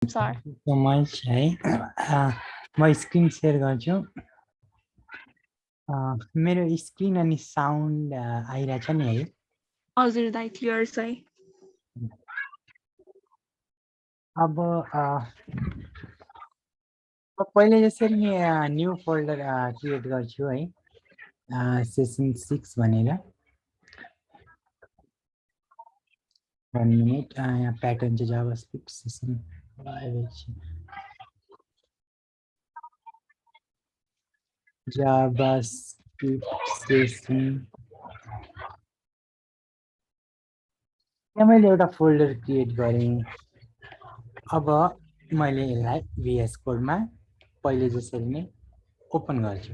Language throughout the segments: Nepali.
Sorry. So much है म स्क्रिन शेयर गर्छु मेरो स्क्रिन अनि साउन्ड आइरहेछ नि है हजुर दाइ क्लियर छ है अब पहिले जसरी नि न्यू फोल्डर क्रिएट गर्छु है सेसन 6 भनेर 1 मिनेट यहाँ प्याटर्न चाहिँ जावास्क्रिप्ट सेसन 5 जावास्क्रिप्ट सेसन यहाँ मैले एउटा फोल्डर क्रिएट गरेँ अब मैले यसलाई VS कोडमा पहिले जसरी नै ओपन गर्छु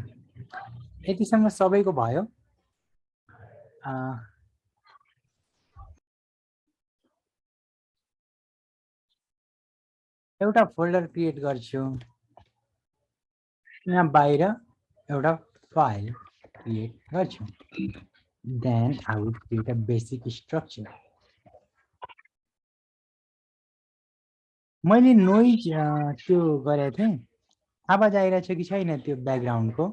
यतिसम्म सबैको भयो एउटा फोल्डर क्रिएट गर्छु यहाँ बाहिर एउटा फाइल क्रिएट गर्छु then I would create a basic structure मैले नोइज त्यो गरेको थिएँ आवाज आइरहेछ कि छैन त्यो ब्याकग्राउन्डको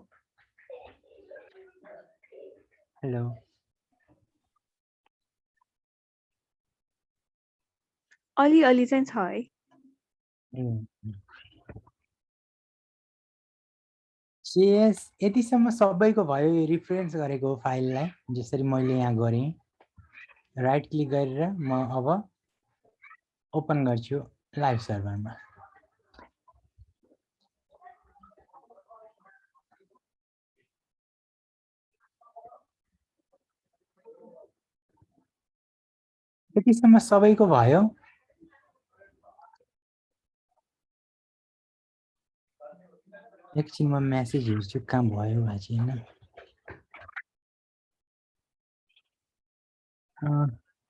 हेलो अलि अलि चाहिँ छ है CS यतिसम्म सबैको भयो यो रिफरेन्स गरेको फाइललाई जसरी मैले यहाँ गरेँ राइट क्लिक गरेर म अब ओपन गर्छु लाइभ सर्भरमा यतिसम्म सबैको भयो एकछिन म मेसेज हेर्छु कहाँ भयो भए छैन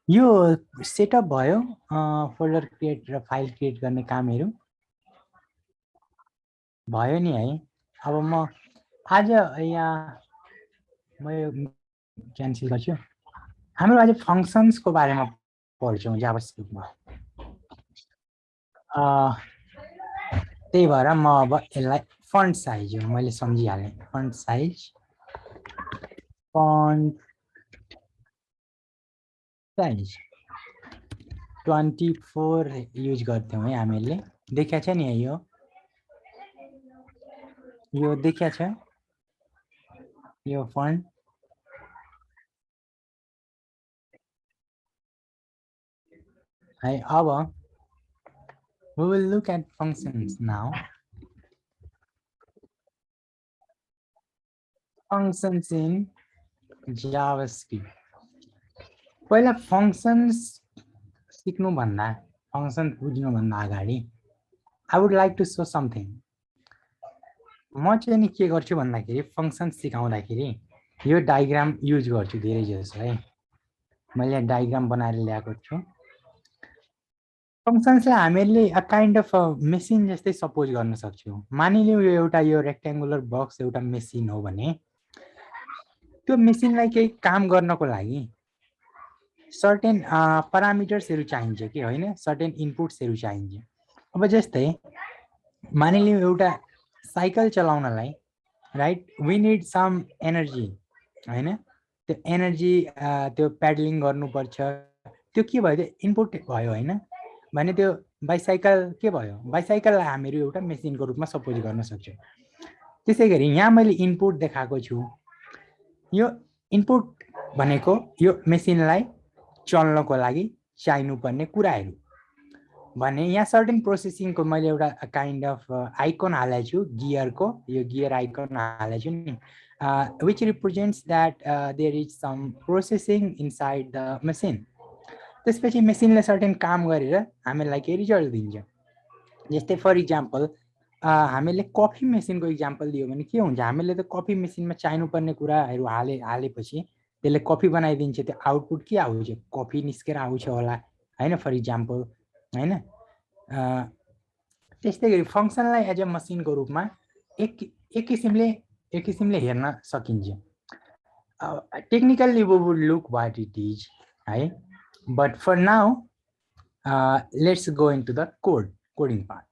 यो सेटअप भयो फोल्डर क्रिएट र फाइल क्रिएट गर्ने कामहरु भयो नि है अब म आज यहाँ म यो क्यान्सल गर्छु हाम्रो आज फंक्शन्सको बारेमा पढ्छौं जावास्क्रिप्टमा त्यही भएर म अब यसलाई फन्ट साइज हो मैले सम्झिहालेँ फन्ट साइज साइज 24 युज गर्थ्यौं है हामीले देख्या छ नि यो देख्या छ यो फन्ट है अब we will look at functions now functions in JavaScript पहिला functions सिक्नु भन्दा फंक्सन बुझ्नु भन्दा अगाडि I would like to show something म चाहिँ नि के गर्छु भन्दाखेरि फंक्सन सिकाउँदाखेरि यो डायग्राम युज गर्छु धेरै जसो है मैले यहाँ डायग्राम बनाएर ल्याएको छु फंक्शन्सलाई हामीले अ काइन्ड अफ मेसिन जस्तै सपोज गर्न सक्छौं मानिलियौ यो एउटा यो रेक्टेंगुलर बक्स एउटा मेसिन हो भने त्यो मेसिनलाई केही काम गर्नको लागि सर्टेन प्यारामिटर्सहरु चाहिन्छ कि हैन सर्टेन इनपुट्सहरु चाहिन्छ अब जस्तै मानिलियौ एउटा साइकल चलाउनलाई right we need some energy हैन त्यो एनर्जी त्यो पेडलिङ गर्नुपर्छ त्यो के भयो इनपुट भयो हैन भने त्यो बाइसाइकल के भयो बाइसाइकललाई हामीहरु एउटा मेसिनको रूपमा सपोज गर्न सक्छौं त्यसैगरी यहाँ मैले इनपुट देखाएको छु यो इनपुट भनेको यो मेसिनलाई चल्नको लागि चाहिनुपर्ने कुराहरु भने यहाँ सर्टेन प्रोसेसिङको मैले एउटा काइन्ड अफ आइकन हालेको छु गियरको यो गियर आइकन हालेको छु नि which represents that there is some processing inside the machine त्यसपछि मेसिनले सर्टेन काम गरेर हामीलाई के रिजल्ट दिन्छ जस्तै फर एक्जाम्पल हामीले कफी मेसिनको एक्जाम्पल दियो भने के हुन्छ हामीले त कफी मेसिनमा चाहिनुपर्ने कुराहरु हालेपछि त्यसले कफी बनाइदिन्छ त्यो आउटपुट के आउँछ कफी निस्केर आउँछ होला हैन फर एक्जाम्पल हैन त्यस्तैगरी फंक्सनलाई एज अ मसिनको रूपमा एक किसिमले हेर्न सकिन्छ technically we would look what it is है but for now let's go into the code coding part.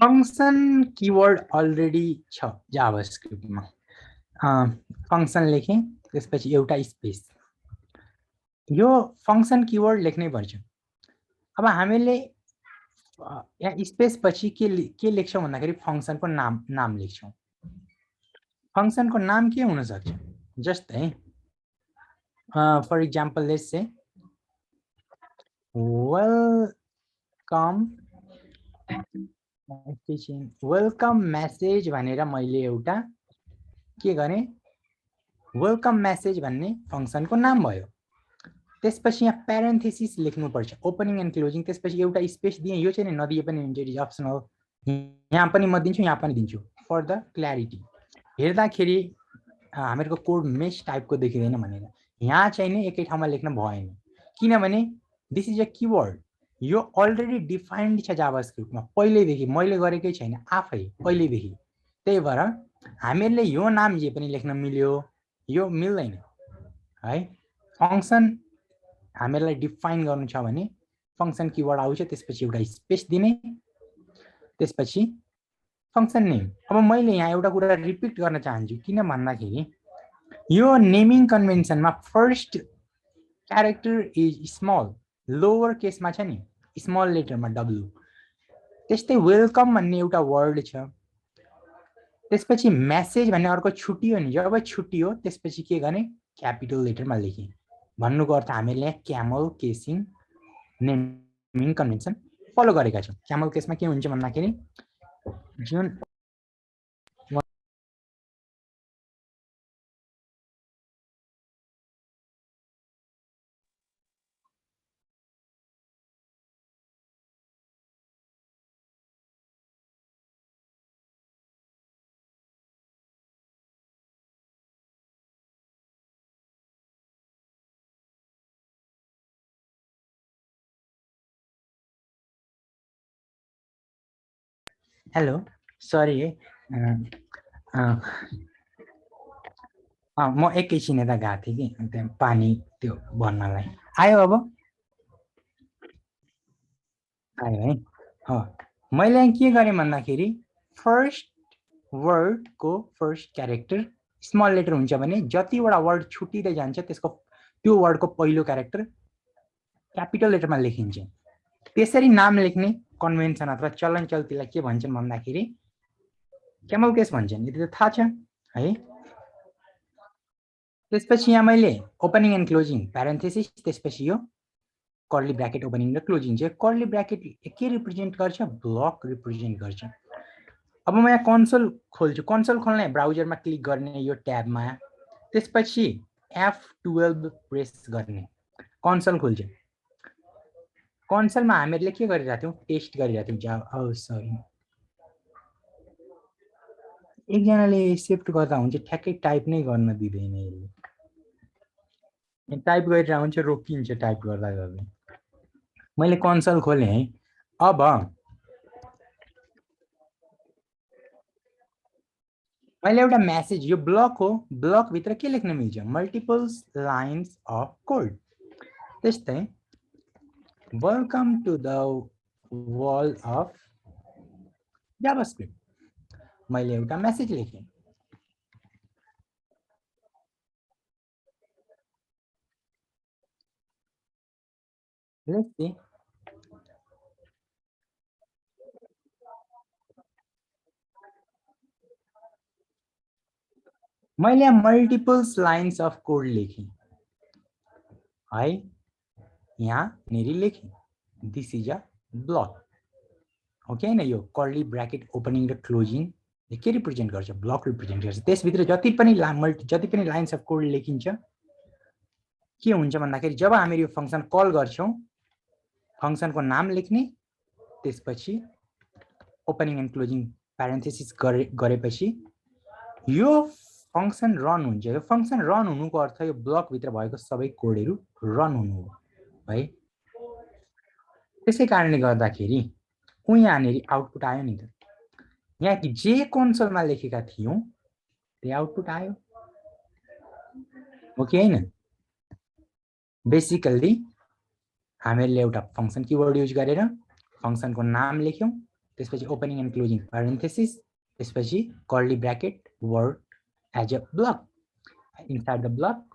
Function keyword already छ जावास्क्रिप्टमा। फंक्सन लेखेँ, त्यसपछि एउटा स्पेस, यो फंक्सन कीवर्ड लेख्नै पर्छ। अब हामीले यहाँ स्पेस पछि के लेख्छौँ भन्दाखेरि फंक्सनको नाम लेख्छौँ। फंक्सनको नाम के हुन सक्छ, जस्तै for example let's say welcome message भनेर मैले एउटा के गरेँ, वेलकम मेसेज भन्ने फंक्सनको नाम भयो। त्यसपछि यहाँ प्यारेन्थेसिस लेख्नुपर्छ, ओपनिङ एन्ड क्लोजिङ, त्यसपछि एउटा स्पेस दिएँ, यो चाहिँ नदिए पनि हुन्छ, इट इज अप्सनल। यहाँ पनि म दिन्छु, यहाँ पनि दिन्छु फर द क्ल्यारिटी। हेर्दाखेरि हामीहरूको कोड मेश टाइपको देखिँदैन भनेर यहाँ चाहिँ नि एकै ठाउँमा लेख्न भएन, किनभने दिस इज अ कीवर्ड, यो अलरेडी डिफाइन्ड छ जावास्क्रिप्टमा पहिल्यैदेखि, मैले गरेकै छैन आफै पहिल्यैदेखि। त्यही भएर हामीहरूले यो नाम जे पनि लेख्न मिल्यो, यो मिल्दैन है। फंक्सन हामीलाई डिफाइन गर्नु छ भने फंक्सन कीवर्ड आउँछ, त्यसपछि एउटा स्पेस दिने, त्यसपछि फंक्सन नेम। अब मैले यहाँ एउटा कुरा रिपिट गर्न चाहन्छु, किन भन्दाखेरि यो नेमिङ कन्भेन्सनमा first character is small, lower केसमा छ नि, स्मल लेटरमा डब्लु। त्यस्तै वेलकम भन्ने एउटा वर्ड छ, त्यसपछि मेसेज भन्ने अर्को छुट्टियो नि, जब छुट्टियो त्यसपछि के गर्ने, क्यापिटल लेटरमा लेखेँ। भन्नुको अर्थ हामीले यहाँ camel casing naming convention follow गरेका छौँ। क्यामल केसमा के हुन्छ भन्दाखेरि जुन हेलो सरी है, म एकैछिन यता गएको थिएँ कि त्यहाँ पानी त्यो भन्नलाई। आयो अब आयो है। मैले यहाँ के गरेँ भन्दाखेरि फर्स्ट वर्डको फर्स्ट क्यारेक्टर स्मल लेटर हुन्छ भने जतिवटा वर्ड छुट्टिँदै जान्छ त्यसको त्यो वर्डको पहिलो क्यारेक्टर क्यापिटल लेटरमा लेखिन्छ। त्यसरी नाम लेख्ने कन्भेन्सन अथवा चलन चल्तीलाई के भन्छन् भन्दाखेरि क्यामल केस भन्छन्, यति त थाहा छ है। त्यसपछि यहाँ मैले ओपनिङ एन्ड क्लोजिङ प्यारेन्थेसिस, त्यसपछि यो कर्ली ब्र्याकेट ओपनिङ र क्लोजिङ चाहिँ कर्ली ब्र्याकेट के रिप्रेजेन्ट गर्छ, ब्लक रिप्रेजेन्ट गर्छ। अब म यहाँ कन्सोल खोल्छु, कन्सोल खोल्ने ब्राउजरमा क्लिक गर्ने यो ट्याबमा, त्यसपछि F12 प्रेस गर्ने, कन्सोल खोल्छ। कन्सोलमा हामीहरूले के गरिरहेको थियौँ, टेस्ट गरिरहेको थियौँ। सरी, एकजनाले एक्सेप्ट गर्दा हुन्छ, ठ्याक्कै टाइप नै गर्न दिँदैन यसले, टाइप गरिरहेको हुन्छ रोकिन्छ टाइप गर्दा गर्दै। मैले कन्सोल खोलेँ है। अब मैले एउटा मेसेज, यो ब्लक हो, ब्लक भित्र के लेख्न मिल्छ, मल्टिपल्स लाइन्स अफ कोड। त्यस्तै welcome to the world of JavaScript, मैले एउटा मेसेज लेखेँ। लेट्स सी, मैले मल्टिपल्स लाइन्स अफ कोड लेखेँ है, यहाँ नेरी लेखेँ this is a block. Okay हैन, यो कर्ली ब्र्याकेट ओपनिङ र क्लोजिङ के रिप्रेजेन्ट गर्छ, ब्लक रिप्रेजेन्ट गर्छ। त्यसभित्र जति पनि लाइन्स अफ कोड लेखिन्छ के हुन्छ भन्दाखेरि जब हामी यो फंक्सन कल गर्छौं, फंक्सनको नाम लेख्ने, त्यसपछि ओपनिङ एन्ड क्लोजिङ प्यारेन्थेसिस गरेपछि यो फंक्सन रन हुन्छ। यो फंक्सन रन हुनुको अर्थ यो ब्लक भित्र भएको सबै कोडहरु रन हुनु हो है। त्यसै कारणले गर्दाखेरि यहाँनेरि आउटपुट आयो नि त, यहाँ जे कन्सोलमा लेखेका थियौं त्यही आउटपुट आयो हो कि हैन। बेसिकली हामीले एउटा फंक्सन कीवर्ड युज गरेर फंक्सनको नाम लेख्यौं, त्यसपछि ओपनिङ एन्ड क्लोजिङ प्यारेन्थेसिस, त्यसपछि curly bracket word as a block. Inside the block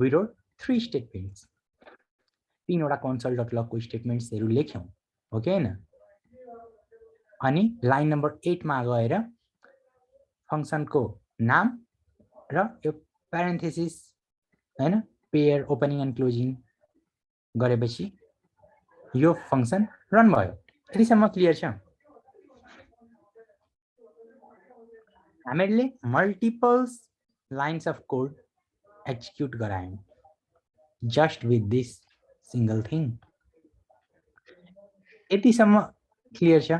we wrote 3 statements, 3 वटा console.log को स्टेटमेन्ट्सहरु लेख्यौं, ओके हैन। अनि लाइन नम्बर 8 मा गएर फंक्सनको नाम र यो प्यारेन्थेसिस हैन पेयर ओपनिङ एन्ड क्लोजिङ गरेपछि यो फंक्सन रन भयो। यतिसम्म क्लियर छ? हामीले multiples lines of code execute गरायौं just with this single thing। यतिसम्म क्लियर छ?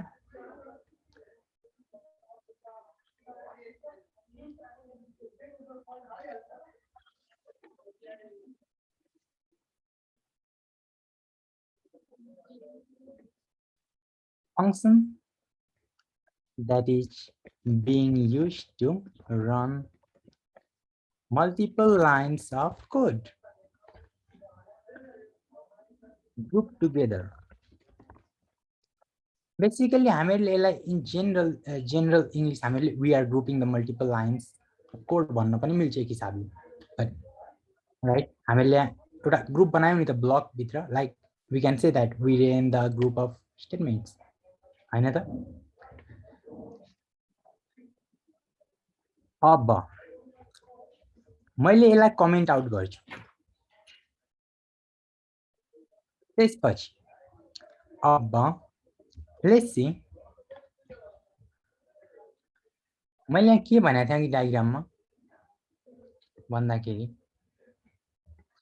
Function that is being used to run multiple lines of code grouped together। Basically हामीले यसलाई इन जनरल इंग्लिश हामीले we are grouping the multiple lines of code भन्न पनि मिल्छ एक हिसाबले, राइट। हामीले एउटा ग्रुप बनायौं नि त ब्लक भित्र, like we can say that we ran the group of statements, हैन त। अब मैले यसलाई कमेन्ट आउट गर्छु, त्यसपछि अब लेट्स सी मैले यहाँ के भनेको थिएँ कि डायग्राममा भन्दाखेरि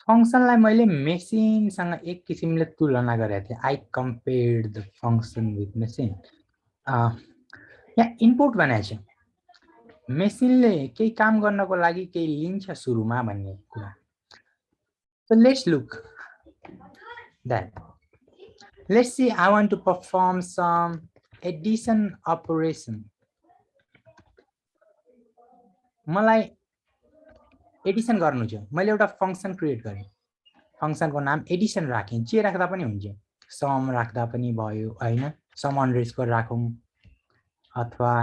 फंक्सनलाई मैले मेसिनसँग एक किसिमले तुलना गरेको थिएँ। I compared the function with machine. यहाँ इनपुट भनेको छ, मेसिनले केही काम गर्नको लागि केही लिन्छ सुरुमा भन्ने कुरा। So let's look that। Let's see I want to perform some addition operation। मलाई एडिसन गर्नु छ, मैले एउटा फंक्सन क्रिएट गरेँ, फंक्सनको नाम एडिसन राखेँ, जे राख्दा पनि हुन्छ, सम राख्दा पनि भयो हैन, सम अन्डरस्कोर राखौं अथवा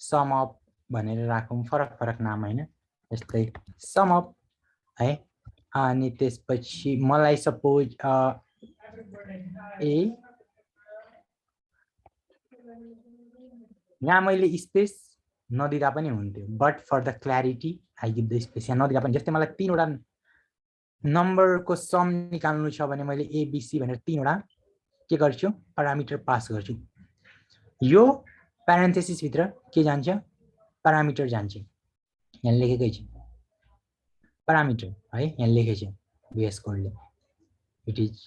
सम अप भनेर राखौं, फरक फरक नाम हैन, जस्तै सम अप है। अनि त्यसपछि मलाई सपोज ए यहाँ मैले स्पेस नदिदा पनि हुन्थ्यो, but for the clarity I give the space. यहाँ नदिदा पनि, जस्तै मलाई 3 वटा नम्बरको सम निकाल्नु छ भने मैले एबीसी भनेर 3 वटा के गर्छु प्यारामिटर पास गर्छु। यो प्यारेन्थेसिस भित्र के जान्छ, प्यारामिटर जान्छ। यहाँ लेखेकै छ प्यारामिटर है, यहाँ लेखेको छ VS कोडले, it is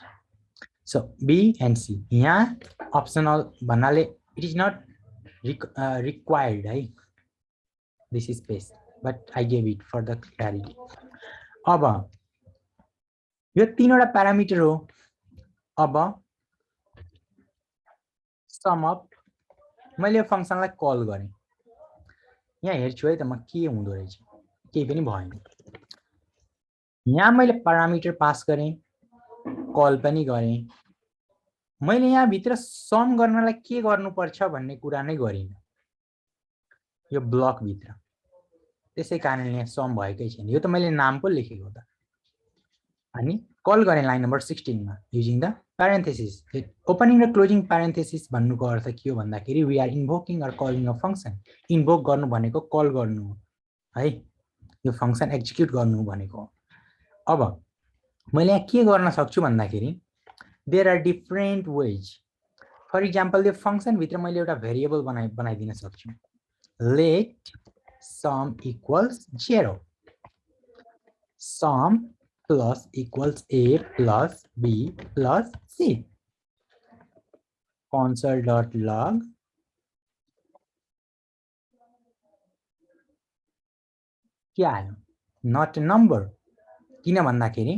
so B and C. यहाँ अप्सनल भन्नाले इट इज नट रिक्वायर्ड है this space, but I give it for the clarity. अब यो 3 वटा प्यारामिटर हो। अब सम अप मैले यो फंक्सनलाई कल गरेँ, यहाँ हेर्छु है त म के हुँदो रहेछ, केही पनि भएन। यहाँ मैले प्यारामिटर पास गरेँ, कल पनि गरेँ, मैले यहाँ भित्र सम गर्नलाई के गर्नुपर्छ भन्ने कुरा नै गरिन यो ब्लक भित्र, त्यसै कारणले यहाँ सम भएकै छैन। यो त मैले नाम पो लेखेको त। अनि कल गरेँ लाइन नम्बर 16 मा युजिङ द प्यारेन्थेसिस। ओपनिङ र क्लोजिङ प्यारेन्थेसिस भन्नुको अर्थ के हो भन्दाखेरि we are invoking or calling a function. Invoke गर्नु भनेको कल गर्नु हो है, यो फंक्सन एक्जिक्युट गर्नु भनेको। अब मैले यहाँ के गर्न सक्छु भन्दाखेरि there are different ways. For example यो फंक्सन भित्र मैले एउटा भेरिएबल बनाइदिन सक्छु, let sum equals 0, sum plus equals a plus b plus c, console.log के आयो, not a number। किन भन्दाखेरि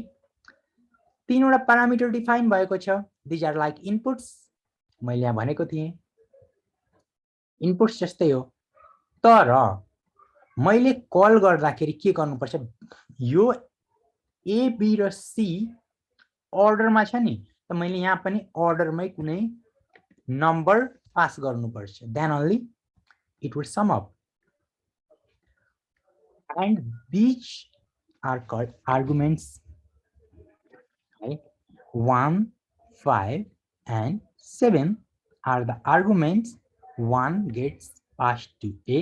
3 वटा प्यारामिटर डिफाइन भएको छ, these are like inputs। मैले यहाँ भनेको थिएँ इनपुट्स जस्तै हो, तर मैले कल गर्दाखेरि के गर्नुपर्छ, यो ए बी र सी अर्डरमा छ नि, त मैले यहाँ पनि अर्डरमै कुनै नम्बर पास गर्नुपर्छ, then only it will sum up. And which are called arguments, है। 1, 5 and 7 are the arguments. 1 gets passed to A,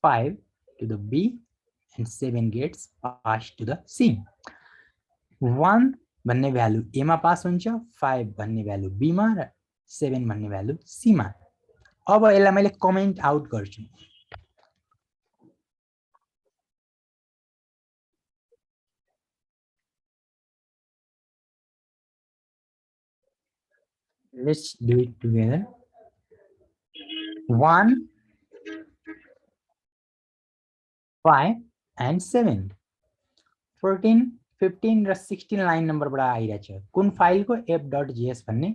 5 to the B, and 7 gets passed to the C. 1 भन्ने भ्यालु A मा पास हुन्छ, 5 भन्ने भ्यालु B मा र 7 भन्ने भ्यालु C मा। अब यसलाई मैले कमेन्ट आउट गर्छु। Let's do it together. 1, 5 and 7, 14, 15 र 16 लाइन नम्बरबाट आइरहेछ। कुन फाइलको f.js भन्ने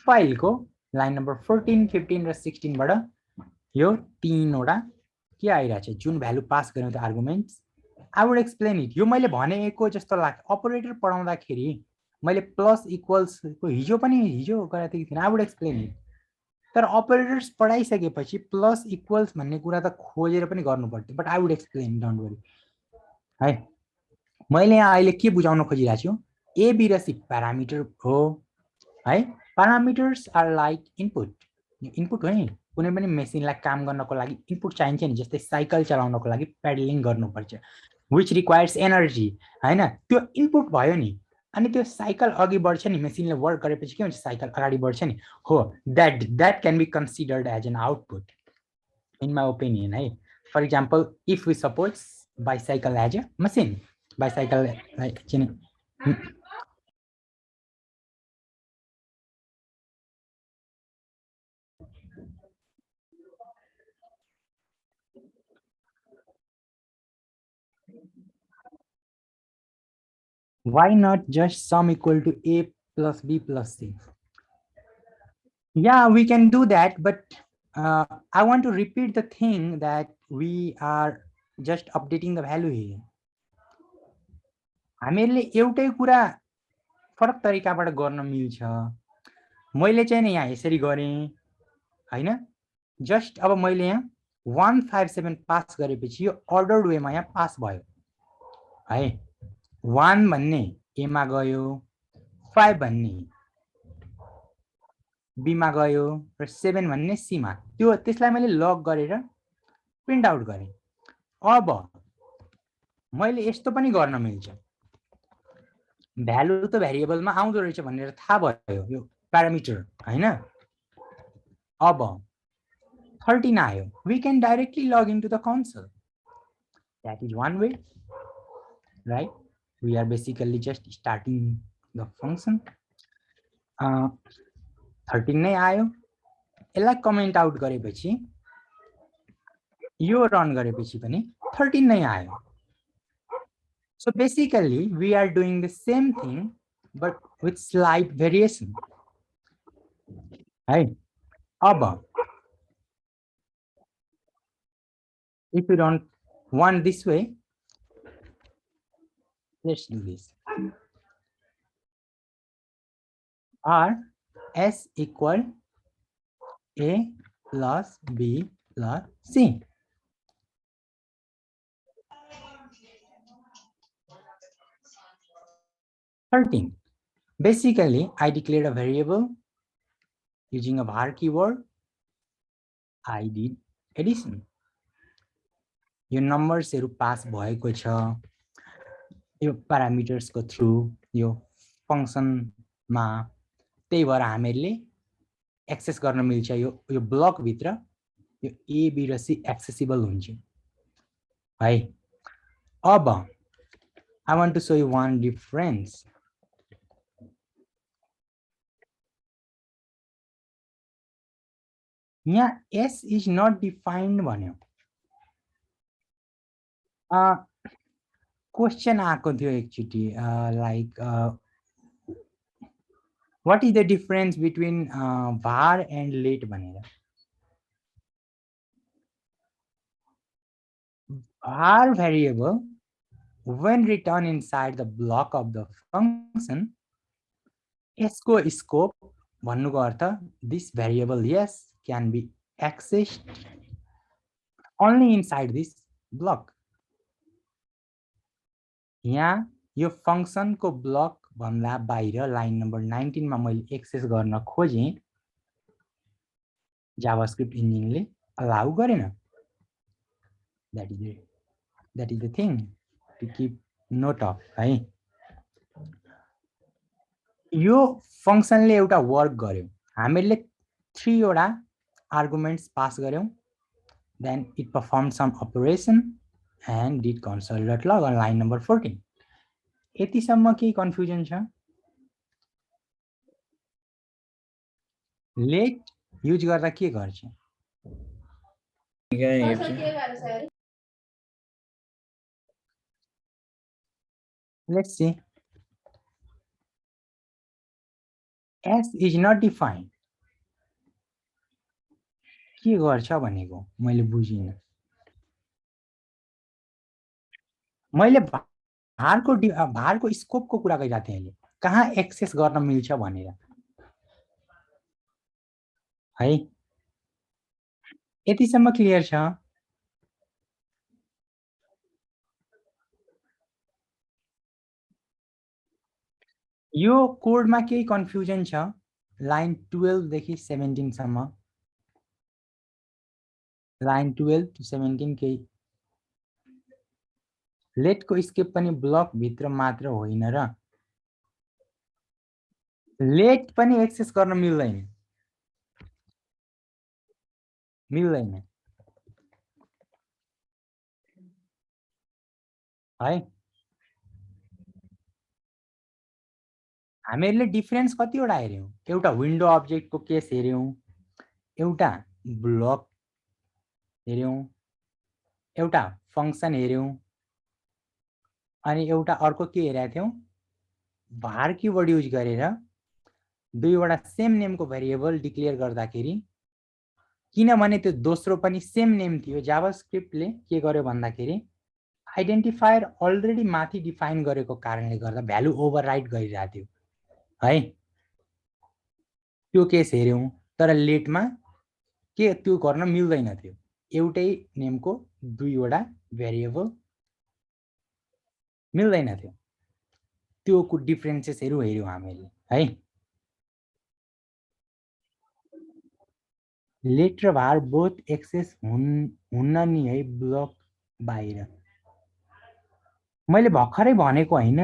फाइलको लाइन नम्बर 14, 15 र 16 बाट यो तीनवटा के आइरहेछ, जुन भ्यालु पास गर्नु त arguments. I would explain it. यो मैले भनेको जस्तो लाग्छ, अपरेटर पढाउँदाखेरि मैले प्लस इक्वल्स को हिजो गराएको थिएँ किन, आई वुड एक्सप्लेन इट। तर अपरेटर्स पढाइसकेपछि प्लस इक्वल्स भन्ने कुरा त खोजेर पनि गर्नु पर्थ्यो, but I would explain, don't worry है। मैले यहाँ अहिले के बुझाउन खोजिरहेको छु, ए बी र सी प्यारामिटर हो है। Parameters are like input. Input हो नि, कुनै पनि मेसिनलाई काम गर्नको लागि इनपुट चाहिन्छ नि, जस्तै साइकल चलाउनको लागि पेडलिङ गर्नुपर्छ, विच रिक्वायर्स एनर्जी हैन। त्यो इनपुट भयो नि, अनि त्यो साइकल अघि बढ्छ नि, मेसिनले वर्क गरेपछि के हुन्छ, साइकल अगाडि बढ्छ नि, हो that can be considered as an output in my opinion है। For example, if we suppose bicycle as a machine, bicycle why not just sum equal to A plus B plus C? Yeah, we can do that, but I want to repeat the thing that we are just updating the value here. हामीले एउटै कुरा फरक तरिकाबाट गर्न मिल्छ। मैले चाहिँ नि यहाँ यसरी गरेँ हैन, जस्ट अब मैले यहाँ 157 पास गरेपछि यो अर्डर्ड वेमा यहाँ पास भयो है। 1 भन्ने ए मा गयो, 5 भन्ने बी मा गयो र 7 भन्ने सी मा। त्यो त्यसलाई मैले लग गरेर प्रिन्ट आउट गरेँ। अब मैले यस्तो पनि गर्न मिल्छ, भ्यालु त भेरिएबलमा आउँदो रहेछ भनेर थाहा भयो, यो प्यारामिटर हैन। अब 13 आयो, we can directly log into the console. That is one way, right? We are basically just starting the function. 13 नै आयो, यसलाई कमेन्ट आउट गरेपछि यो रन गरेपछि पनि 13 नै आयो। So basically we are doing the same thing but with slight variation. Right? अब if you don't want this way, let's do this. R S equal A plus B plus C. Basically, I declared a variable using a var keyword. I did addition. यो नम्बर्सहरु पास भएको छ यो प्यारामिटर्स को थ्रु यो फंक्शन मा, त्यही भएर हामीले एक्सेस गर्न मिल्छ। यो ब्लक भित्र यो ए बी र सी एक्सेसिबल हुन्छ है। अब I want to show you one difference. यहाँ S is not defined भन्यो। क्वेशन आएको थियो एकचोटी, like what is the difference between var and let भनेर। var variable when written inside the block of the function यसको स्कोप भन्नुको अर्थ दिस भेरिएबल यस can be accessed only inside this block. यहाँ यो फंक्सनको ब्लक भन्दा बाहिर लाइन नम्बर 19 मा मैले एक्सेस गर्न खोजे जावास्क्रिप्ट इन्जिनले अलाउ गरेन. that is the thing to keep note of है. यो फंक्सनले एउटा वर्क गर्यो. हामीले 3 वटा आर्गुमेन्ट्स पास गर्यौं. then it performed some operation and did console.log on line number 14. यतिसम्म के कन्फ्युजन छ? लेट युज गर्दा के गर्छ? Let's see. S is not defined. के गर्छ भनेको मैले बुझिन. मैले भारको स्कोपको कुरा गरिरहेको थिएँ अहिले. कहाँ एक्सेस गर्न मिल्छ भनेर है. यतिसम्म क्लियर छ? यो कोडमा केही कन्फ्युजन छ? लाइन 12 देखि 17 सम्म. लाइन 12 to 17 केही लेटको स्केप पनि ब्लक भित्र मात्र होइन र लेट पनि एक्सेस गर्न मिल्दैन. है. हामीले डिफरेन्स कतिवटा हेर्यौं? एउटा विन्डो अब्जेक्टको केस हेर्यौं, एउटा ब्लक हेर्यौं, एउटा फंक्सन हेर्यौं, अनि एउटा अर्को के हेरेका थियौं? var कीवर्ड युज गरेर दुईवटा सेम नेमको भेरिएबल डिक्लेयर गर्दाखेरि, किनभने त्यो दोस्रो पनि सेम नेम थियो, जावास्क्रिप्टले के गर्यो भन्दाखेरि आइडेन्टिफायर अलरेडी माथि डिफाइन गरेको कारणले गर्दा भ्यालु ओभरराइट गरिरहेको थियो है. त्यो केस हेर्यौं. तर लेटमा के त्यो गर्न मिल्दैन थियो. एउटै नेमको दुईवटा भेरिएबल मिल्दैन थियो. त्योको डिफरेन्सेसहरु हेर्यौं हामीले है. लेट र var बोथ एक्सेस हुन्न नि है ब्लक बाहिर. मैले भर्खरै भनेको हैन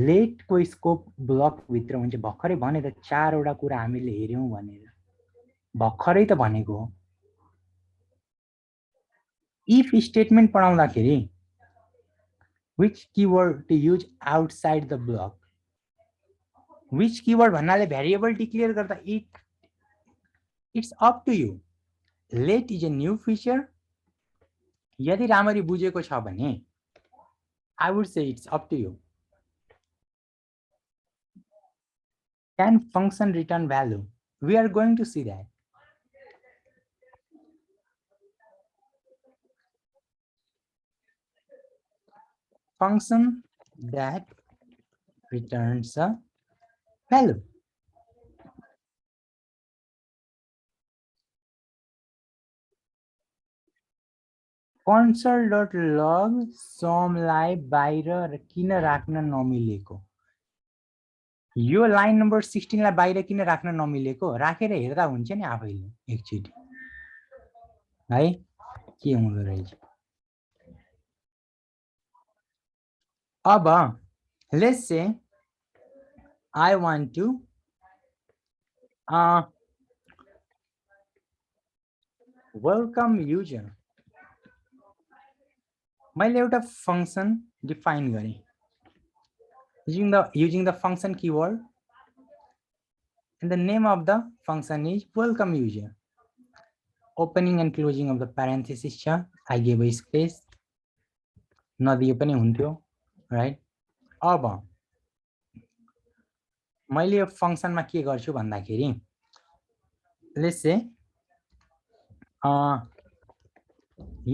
लेटको स्कोप ब्लक भित्र हुन्छ. भर्खरै भने त 4 वटा कुरा हामीले हेर्यौं भनेर. भर्खरै त भनेको हो. इफ स्टेटमेन्ट पढाउँदाखेरि which keyword to use outside the block. Which keyword भन्नाले भेरिएबल डिक्लेयर गर्दा it's up to you. Let is a new feature. यदि राम्ररी बुझेको छ भने I would say it's up to you. Can function return value? We are going to see that. Function that returns a value. console.log sum-लाई बाहिर किन राख्न नमिलेको? यो लाइन नम्बर 16 लाई बाहिर किन राख्न नमिलेको? राखेर हेर्दा हुन्छ नि आफैले एकचोटी है के हुँदो रहेछ. अब let's say I want to welcome user. मैले एउटा फंक्सन डिफाइन गरे using the function keyword, and the name of the function is welcome user. Opening and closing of the parenthesis cha. I gave a space. नदिए पनि हुन्थ्यो राइट. अब मैले यो फंक्सनमा के गर्छु भन्दाखेरि लेट्स से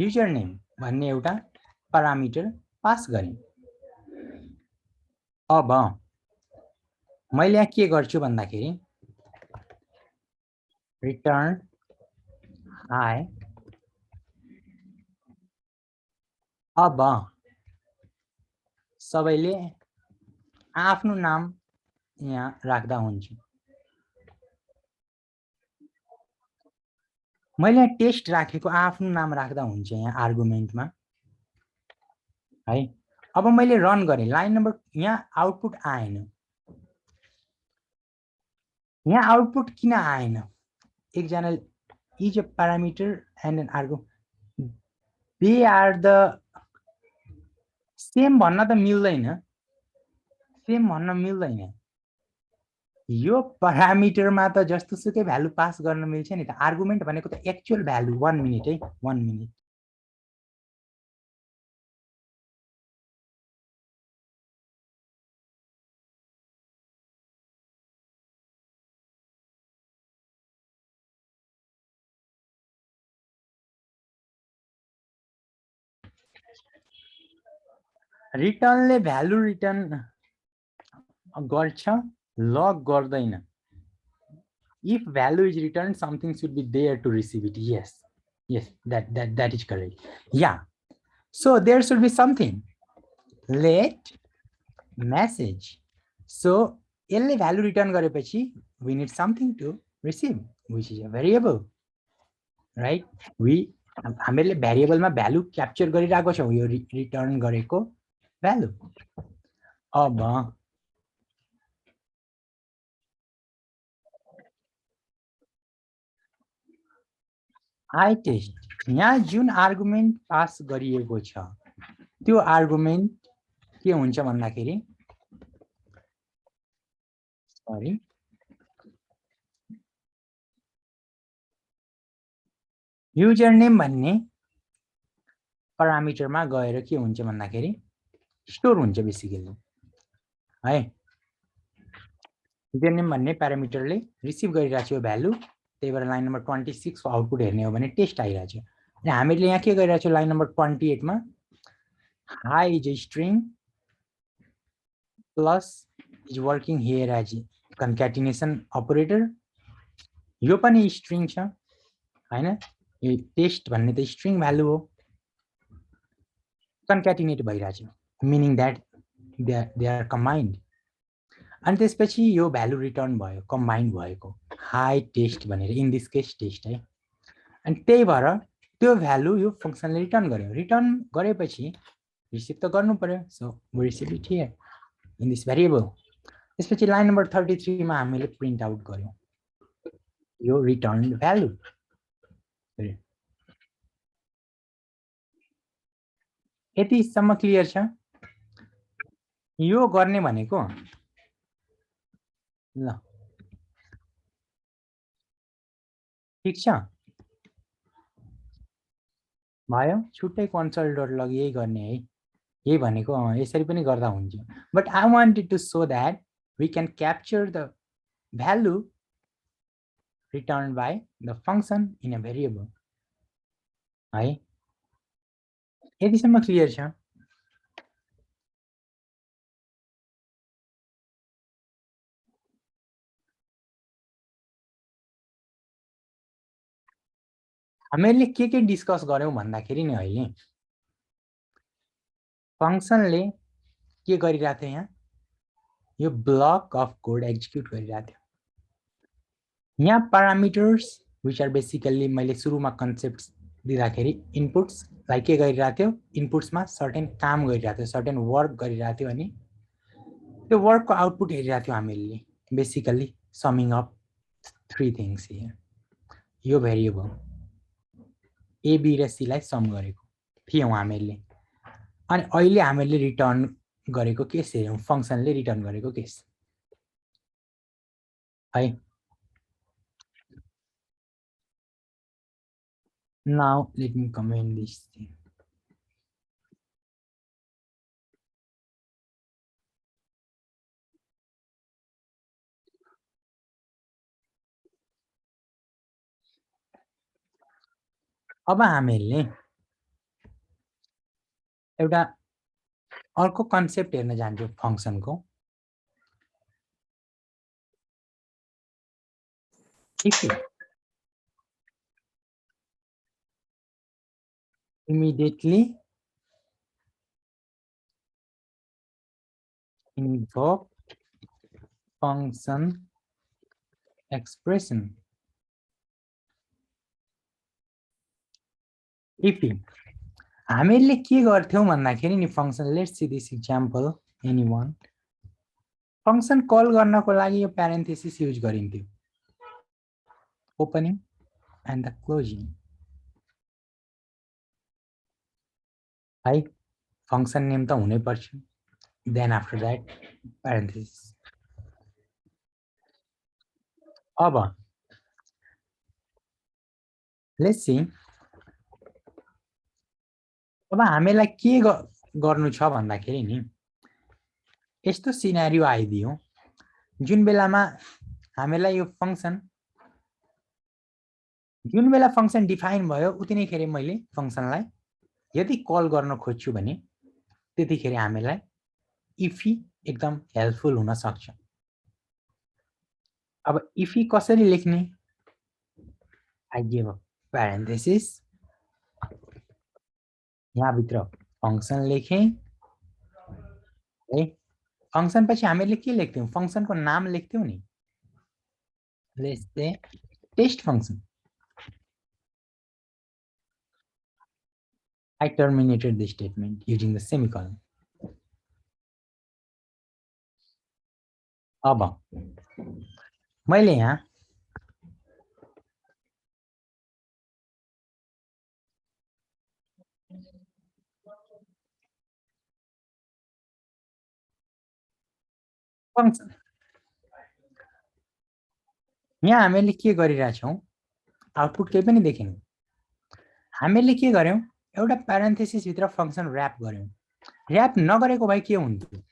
युजर नेम भन्ने एउटा प्यारामिटर पास गरे. अब मैले यहाँ के गर्छु भन्दाखेरि रिटर्न हाई। अब सबैले आफ्नो नाम यहाँ राख्दा हुन्छ। मैले यहाँ टेस्ट राखेको आफ्नो नाम राख्दा हुन्छ यहाँ आर्गुमेन्टमा है। अब मैले रन गरेँ, लाइन नम्बर यहाँ आउटपुट आएन। यहाँ आउटपुट किन आएन? एकजना is a parameter and an argument they are the same भन्न त मिल्दैन, सेम भन्न मिल्दैन। यो प्यारामिटरमा त जस्तो सुकै भ्यालु पास गर्न मिल्छ नि त। आर्गुमेन्ट भनेको त एक्चुअल भ्यालु। 1 मिनेट है, 1 मिनेट। रिटर्नले भ्यालु रिटर्न गर्छ, लग गर्दैन। If value is returned, something should be there to receive it. Yes, yes, that is correct. Yeah, so there should be something. Let message. So यसले value return गरेपछि we need something to receive, which is a variable, right? हामीले भेरिएबलमा भ्यालु क्याप्चर गरिरहेको छौं, यो रिटर्न गरेको भ्यालु। अब आई टेस्ट, यहाँ जुन आर्गुमेन्ट पास गरिएको छ त्यो आर्गुमेन्ट के हुन्छ भन्दाखेरि, सरी, युजर नेम भन्ने प्यारामिटरमा गएर के हुन्छ भन्दाखेरि स्टोर हुन्छ बेसिकली है। युजर नेम भन्ने प्यारामिटरले रिसिभ गरिरहेको छ भ्यालु, त्यही भएर लाइन नम्बर 26 को आउटपुट हेर्ने हो भने टेस्ट आइरहेको छ। अनि हामीले यहाँ के गरिरहेको छौं, लाइन नम्बर 28 मा hi is a string plus is working here as concatenation operator. यो पनि स्ट्रिङ छ हैन, यो टेस्ट भन्ने त स्ट्रिङ भ्यालु हो, कन्क्याटिनेट भइरहेछ, meaning that they are combined. अनि त्यसपछि यो भ्यालु रिटर्न भयो कम्बाइन्ड भएको, हाई टेस्ट भनेर, इन दिस केस टेस्ट है। अनि त्यही भएर त्यो भ्यालु यो फंक्सनले रिटर्न गर्यो। रिटर्न गरेपछि रिसिभ त गर्नु पर्यो, so we receive it here in this variable. त्यसपछि लाइन नम्बर 33 मा हामीले प्रिन्ट आउट गर्यौं यो रिटर्न भ्यालु। यतिसम्म क्लियर छ? यो गर्ने भनेको ल ठीक छ भयो, छुट्टै कन्सोल डट लग यही गर्ने है, यही भनेको यसरी पनि गर्दा हुन्छ। But I wanted to show that we can capture the value return by the function in a variable है। यतिसम्म क्लियर छ? हामीले के डिस्कस गर्यौं भन्दाखेरि नि अहिले फंक्सनले के गरिरहेको थियो, यहाँ यो ब्लक अफ कोड एक्जिक्युट गरिरहेको थियो। यहाँ प्यारामिटर्स व्हिच आर बेसिकली मैले सुरुमा कन्सेप्ट्स दिँदाखेरि इनपुट्स लाइक के गरिरहेको थियो, इनपुट्समा सर्टेन काम गरिरहेको थियो, सर्टेन वर्क गरिरहेको थियो, अनि त्यो वर्कको आउटपुट हेरिरहेको थियो हामीले basically swimming up 3 things here. यो भेरिएबल ए बी र सी लाई सम गरेको थियौं हामीले, अनि अहिले हामीले रिटर्न गरेको केस हेरौं, फंक्सनले रिटर्न गरेको केस है। Now let me comment this thing. अब हामीले एउटा अर्को कन्सेप्ट हेर्न जान्छौं फंक्सनको। if immediately invoke function expression. If हामीले के गर्थ्यौं भन्दाखेरि नि function let's see this example anyone function call गर्नको लागि यो प्यारेन्थेसिस युज गरिन्थ्यो ओपनिङ एन्ड द क्लोजिङ है फंक्सन नेम त हुनै पर्छ देन आफ्टर दैट प्यारेन्थेसिस अब लेट्स सी अब हामीलाई के गर्नु छ भन्दाखेरि नि यस्तो सिनारियो आइदियो जुन बेलामा हामीलाई यो फंक्सन जुन बेला फंक्सन डिफाइन भयो उतिनै खेर मैले फंक्सनलाई यदि कल गर्न खोज्छु भने त्यतिखेर हामीलाई इफी एकदम हेल्पफुल हुन सक्छ अब इफी कसरी लेख्ने I give a parenthesis यहाँ भित्र फंक्सन लेखें है फंक्सन पछि हामीले के लेख्थ्यौं फंक्सन को नाम लेख्थ्यौं नि let's say test function I terminated the statement using the semicolon अब मैले यहाँ फंक्सन यहाँ हामीले के गरिरहेछौं आउटपुट केही पनि देखेनौं हामीले के गर्यौं एउटा प्यारेन्थेसिस भित्र फंक्सन र्याप गर्यौं र्याप नगरेको भए के हुन्थ्यो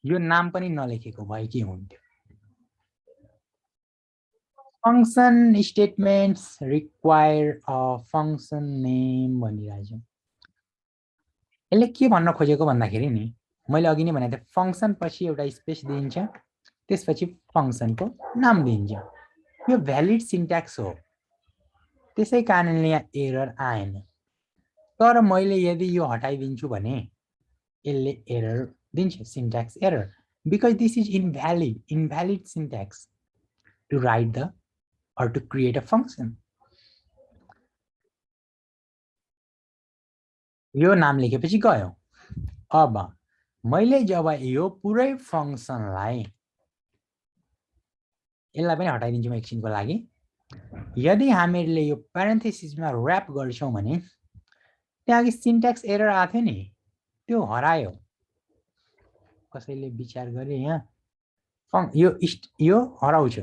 यो नाम पनि नलेखेको भए के हुन्थ्यो function statements require a function name भनिरहेछौं यसले के भन्न खोजेको भन्दाखेरि नि मैले अघि नै भनेको थिएँ फंक्सन पछि एउटा स्पेस दिइन्छ त्यसपछि फंक्सनको नाम दिइन्छ यो भ्यालिड सिन्ट्याक्स हो त्यसै कारणले यहाँ एरर आएन तर मैले यदि यो हटाइदिन्छु भने यसले एरर दिन्छ syntax error because this is invalid syntax to write the or to create a function यो नाम लेखेपछि गयो अब मैले जब यो पुरै फंक्सनलाई यसलाई पनि हटाइदिन्छु म एकछिनको लागि यदि हामीले यो प्यारेन्थेसिसमा र्याप गर्छौं भने त्यहाँ सिन्ट्याक्स एरर आथ्यो नि त्यो हरायो कसैले विचार गरे यहाँ यो हराउँछ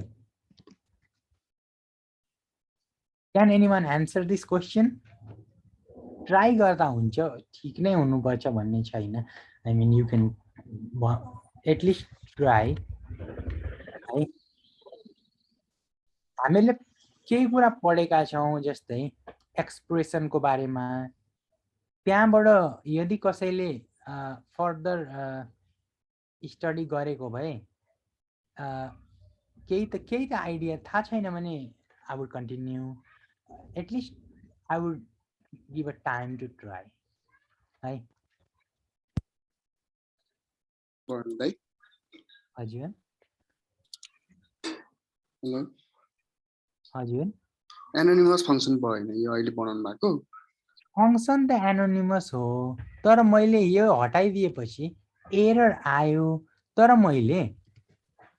Can anyone answer this question? Try गर्दा हुन्छ ठीक नै हुनुपर्छ भन्ने छैन I mean you can at least try हामीले केही कुरा पढेका छौं जस्तै एक्सप्रेसन को बारेमा त्यहाँबाट यदि कसैले फर्दर स्टडी गरेको भए केही त आइडिया थाहा छैन भने I would continue at least I would give a time to try है Right? हजुर Hello. हजुर Anonymous function भएन यो अहिले बनाउनु भएको फंक्सन त एनोनिमस हो तर मैले यो हटाइदिएपछि एरर आयो तर मैले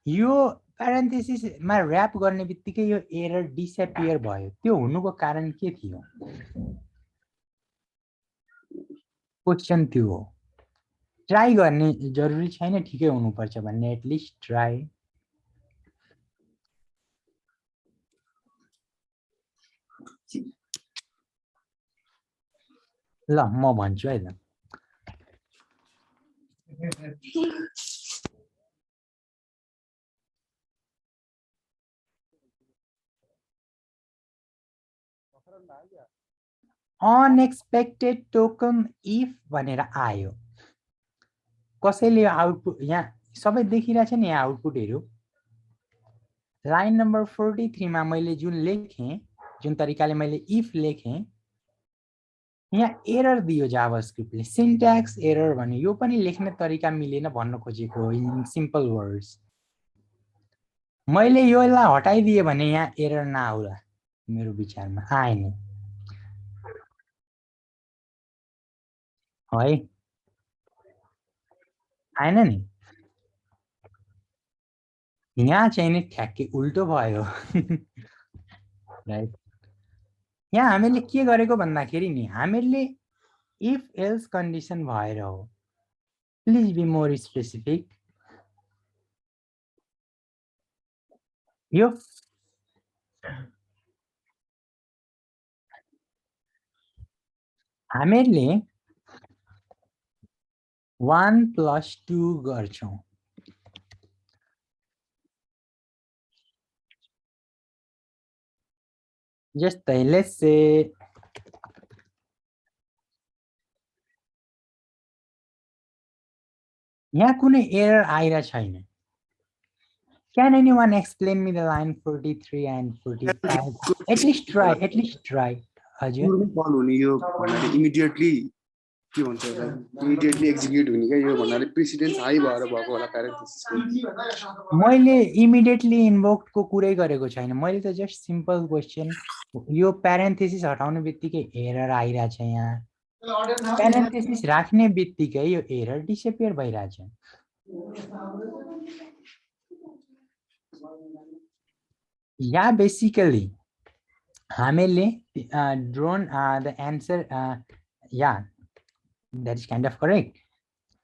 यो प्यारेन्थेसिसमा र्याप गर्ने बित्तिकै यो एरर डिसएपियर भयो त्यो हुनुको कारण के थियो क्वेशन त्यो हो ट्राई गर्ने जरुरी छैन ठिकै हुनुपर्छ भन्ने एटलिस्ट ट्राई ल म भन्छु है त अनएक्सपेक्टेड टोकन इफ भनेर आयो कसैले आउटपुट यहाँ सबै देखिरहेछ नि यहाँ आउटपुटहरु लाइन नम्बर 43 मा मैले जुन लेखेँ, जुन तरिकाले मैले इफ लेखेँ, यहाँ एरर दियो जावास्क्रिप्टले, सिन्ट्याक्स एरर भन्यो। यो पनि लेख्ने तरिका मिलेन भन्न खोजेको हो इन सिम्पल वर्ड्स। मैले योलाई हटाइदिए भने यहाँ एरर नआउला मेरो विचारमा, आएन है, आएन नि। यहाँ चाहिँ नि ठ्याक्कै उल्टो भयो राइट। यहाँ हामीले के गरेको भन्दाखेरि नि, हामीले इफ एल्स कन्डिसन भएर हो। Please be more specific. यो हामीले 1+2 गर्छौं। जस्तै लेट्स से यहाँ कुनै एरर आइरा छैन। Can anyone explain me the line 43 and 45? At least try, at least try. हजुर कल हुने यो भन्नाले इमिडिएटली के भन्छ इमिडिएटली एक्जिक्युट हुने क्या यो भन्नाले प्रेसिडेन्स हाई भएर भएको होला प्यारेन्थेसिसको। मैले इमिडिएटली इन्भोक्डको कुरै गरेको छैन। मैले त जस्ट सिम्पल क्वेशन, यो प्यारेन्थेसिस हटाउने बित्तिकै एरर आइरहेछ। यहाँ प्यारेन्थेसिस राख्ने बित्तिकै यो एरर डिसअपियर भइरहेछ। या बेसिकली हामीले drone the answer, yeah that is kind of correct.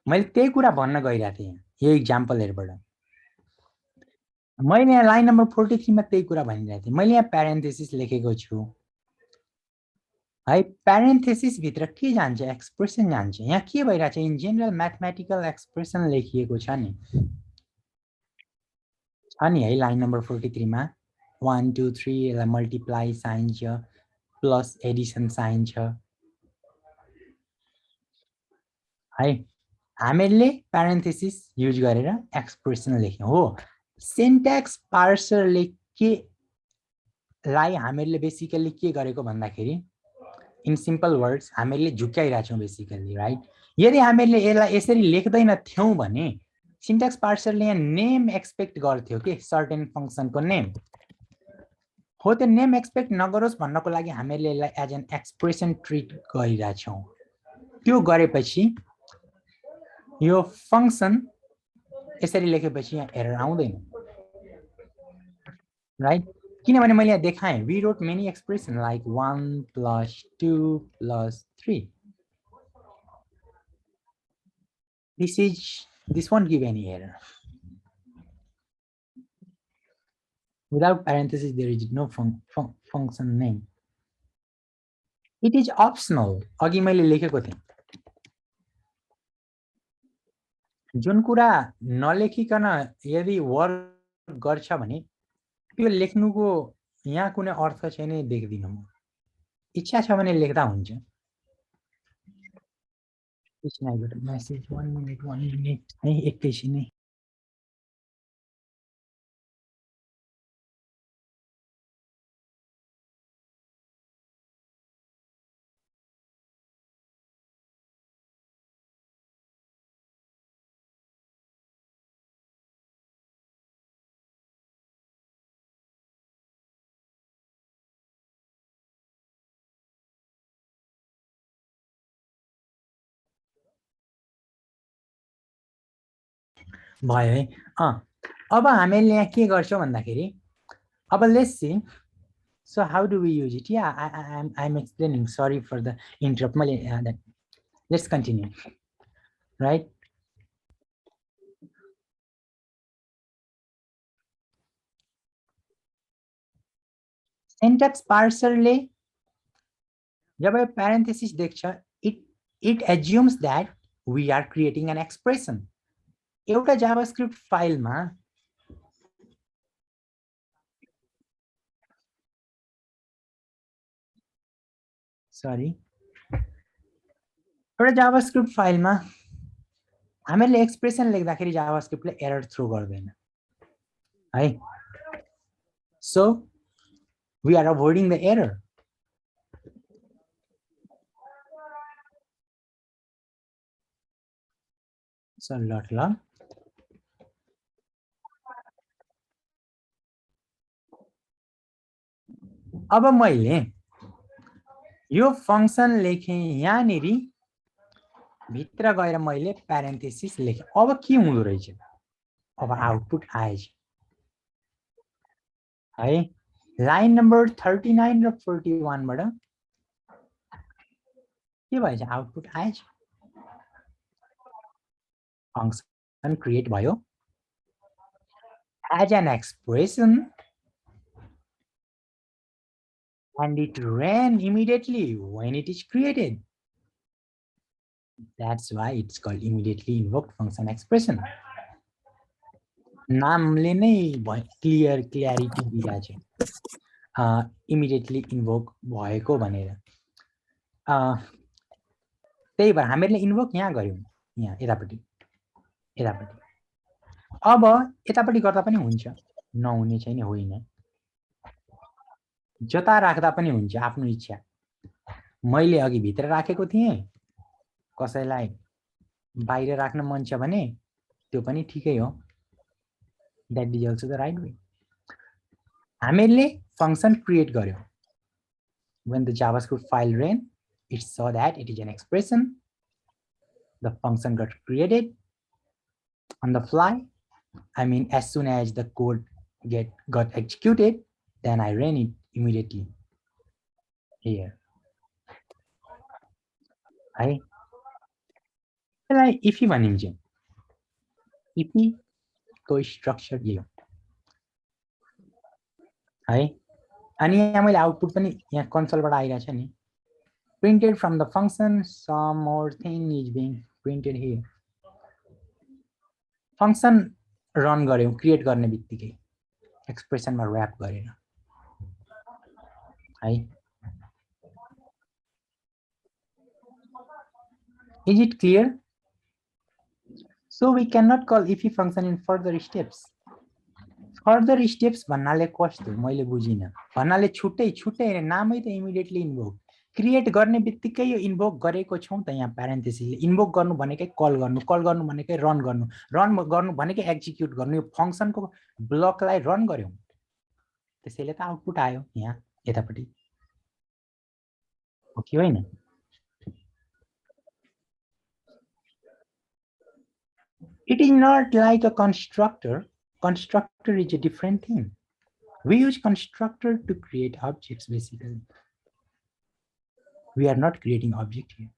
मैले त्यही कुरा भन्न गइरहेको थिएँ यो इक्जाम्पलहरुबाट। मैले यहाँ लाइन नम्बर 43 मा त्यही कुरा भनिरहेको थिएँ। मैले यहाँ प्यारेन्थेसिस लेखेको छु है। प्यारेन्थेसिस भित्र के जान्छ? एक्सप्रेसन जान्छ। यहाँ के भइरहेछ? इन जेनरल म्याथमेटिकल एक्सप्रेसन लेखिएको छ नि है। लाइन नम्बर 43 मा 1 2 3 यसलाई मल्टिप्लाई साइन छ, प्लस एडिसन साइन छ है। हामीले प्यारेन्थेसिस युज गरेर एक्सप्रेसन लेख्यौं हो। सिन्ट्याक्स पार्सरले के लाई हामीले बेसिकली के गरेको भन्दाखेरि, इन सिम्पल वर्ड्स हामीले झुक्याइरहेछौं बेसिकली, राइट। यदि हामीले यसलाई यसरी लेख्दैन थियौं भने सिन्ट्याक्स पार्सरले यहाँ नेम एक्सपेक्ट गर्थ्यो के, सर्टेन फंक्सनको नेम हो। त्यो नेम एक्सपेक्ट नगरोस् भन्नको लागि हामीले यसलाई एज एन एक्सप्रेसन ट्रिट गरिरहेछौं। त्यो गरेपछि यो फंक्सन यसरी लेखेपछि यहाँ एरर आउँदैन, राइट। किनभने मैले यहाँ देखाएँ, we wrote many expression like 1 + 2 + 3। This won't give any error. Without parenthesis, there is no function name. It is optional. अघि मैले लेखेको थिएँ, जुन कुरा नलेखिकन यदि वर्क गर्छ भने त्यो लेख्नुको यहाँ कुनै अर्थ छैन देख्दिन म। इच्छा छ भने लेख्दा हुन्छ। मेसेज 1 मिनेट है, एकैछिन है। भयो है। अब हामीले यहाँ के गर्छौं भन्दाखेरि, अब let's C, so how do we use it? Yeah, I'm explaining. Sorry for the interrupt. Let's continue, right? Syntax parser ले जब parenthesis देख्छ, it assumes that we are creating an expression. एउटा जावास्क्रिप्ट फाइलमा एउटा जावास्क्रिप्ट फाइलमा हामीले एक्सप्रेसन लेख्दाखेरि जावास्क्रिप्टले एरर थ्रो गर्दैन है। So we are avoiding the error. So lot. अब मैले यो फंक्शन लेखे यहाँनेरि भित्र गएर मैले प्यारेन्थेसिस लेखे अब के हुँदो रहेछ अब आउटपुट आएछ है लाइन नम्बर 39 र 41 बाट के भएछ आउटपुट आएछ फंक्शन क्रिएट भयो as an expression and it ran immediately when it is created. That's why it's called immediately invoked function expression. नामले नै क्ल्यारिटी दिएको छ इमिडिएटली इन्भोक भएको भनेर त्यही भएर हामीले इन्भोक यहाँ गर्यौं यहाँ यतापट्टि अब यतापट्टि गर्दा पनि हुन्छ नहुने छैन होइन जता राख्दा पनि हुन्छ आफ्नो इच्छा मैले अघि भित्र राखेको थिएँ कसैलाई बाहिर राख्न मन छ भने त्यो पनि ठिकै हो that is also the right way हामीले function create गर्यो when the javascript file ran it saw that it is an expression the function got created on the fly I mean as soon as the code got executed then I ran it immediately here है त्यसलाई इफी भनिन्छ इफी को स्ट्रक्चर यो है अनि यहाँ मैले आउटपुट पनि यहाँ कन्सोलबाट आइरा छ नि printed from the function some more thing is being printed here function run गर्यौं क्रिएट गर्ने बित्तिकै एक्सप्रेसनमा र्याप गरेर है is it clear so we cannot call ify function in further steps भन्नाले कस्तो मैले बुझिन भन्नाले छुट्टै नामै त इमिडिएटली इन्भोक क्रिएट गर्ने बित्तिकै यो इन्भोक गरेको छौं त यहाँ प्यारेन्थेसिसले इन्भोक गर्नु भनेकै कल गर्नु भनेकै रन गर्नु भनेकै एक्जिक्युट गर्नु यो फंक्शनको ब्लकलाई रन गर्यौं त्यसैले त आउटपुट आयो यहाँ यतापट्टि हो कि होइन It is not like a constructor. Constructor is a different thing. We use constructor to create objects basically. We are not creating object here.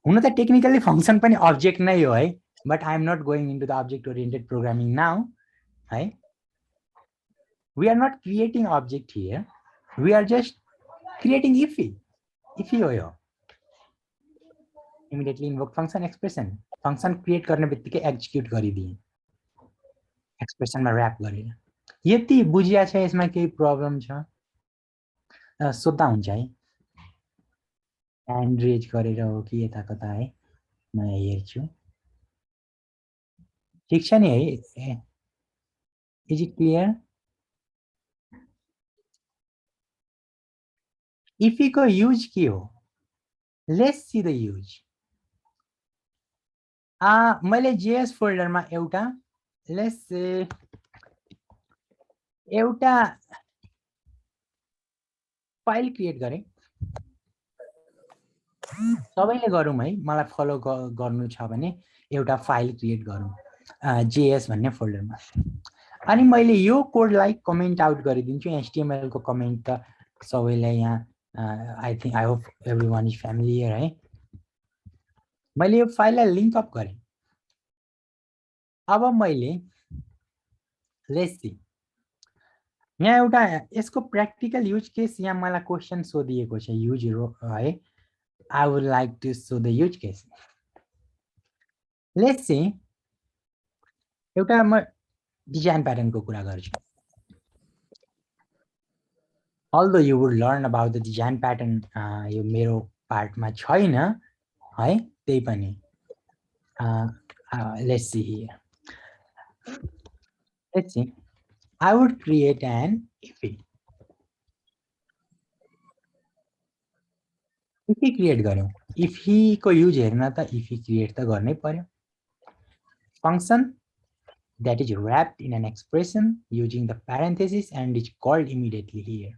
हुन त technically function पनि object नै हो है, but I am not going into the object oriented programming now. है? We are not creating object here. We are just creating ify. Ify हो यो. Immediately invoke function expression. Function create गर्ने बित्तिकै एक्जिक्युट गरिदिए एक्सप्रेसनमा र्याप गरेर यति बुझिया छ यसमा केही प्रब्लम छ सोध्दा हुन्छ है ह्यान्ड रेज गरेर हो कि यता कता है म हेर्छु ठीक छ नि है इज इट क्लियर इफी को युज के हो लेट्स सी द युज मैले जेएस फोल्डरमा एउटा फाइल क्रिएट गरे सबैले गरौँ है मलाई फलो गर्नु छ भने एउटा फाइल क्रिएट गरौँ जेएस भन्ने फोल्डरमा अनि मैले यो कोडलाई कमेन्ट आउट गरिदिन्छु एचटीएमएल को कमेन्ट त सबैलाई यहाँ I hope everyone is familiar है मैले यो फाइललाई लिंक अप गरेँ अब मैले लेट्स सी यहाँ एउटा यसको प्र्याक्टिकल युज केस यहाँ मलाई क्वेशन सोधिएको छ युज है I would like to show the use case let's see एउटा म डिजाइन प्याटर्नको कुरा गर्छु although you would learn about the design pattern यो मेरो पार्टमा छैन है त्यही पनि let's see here let's see I would create an if create गर्यौं if he को यूज हेर्न त if create त गर्नै पर्यो function that is wrapped in an expression using the parenthesis and is called immediately here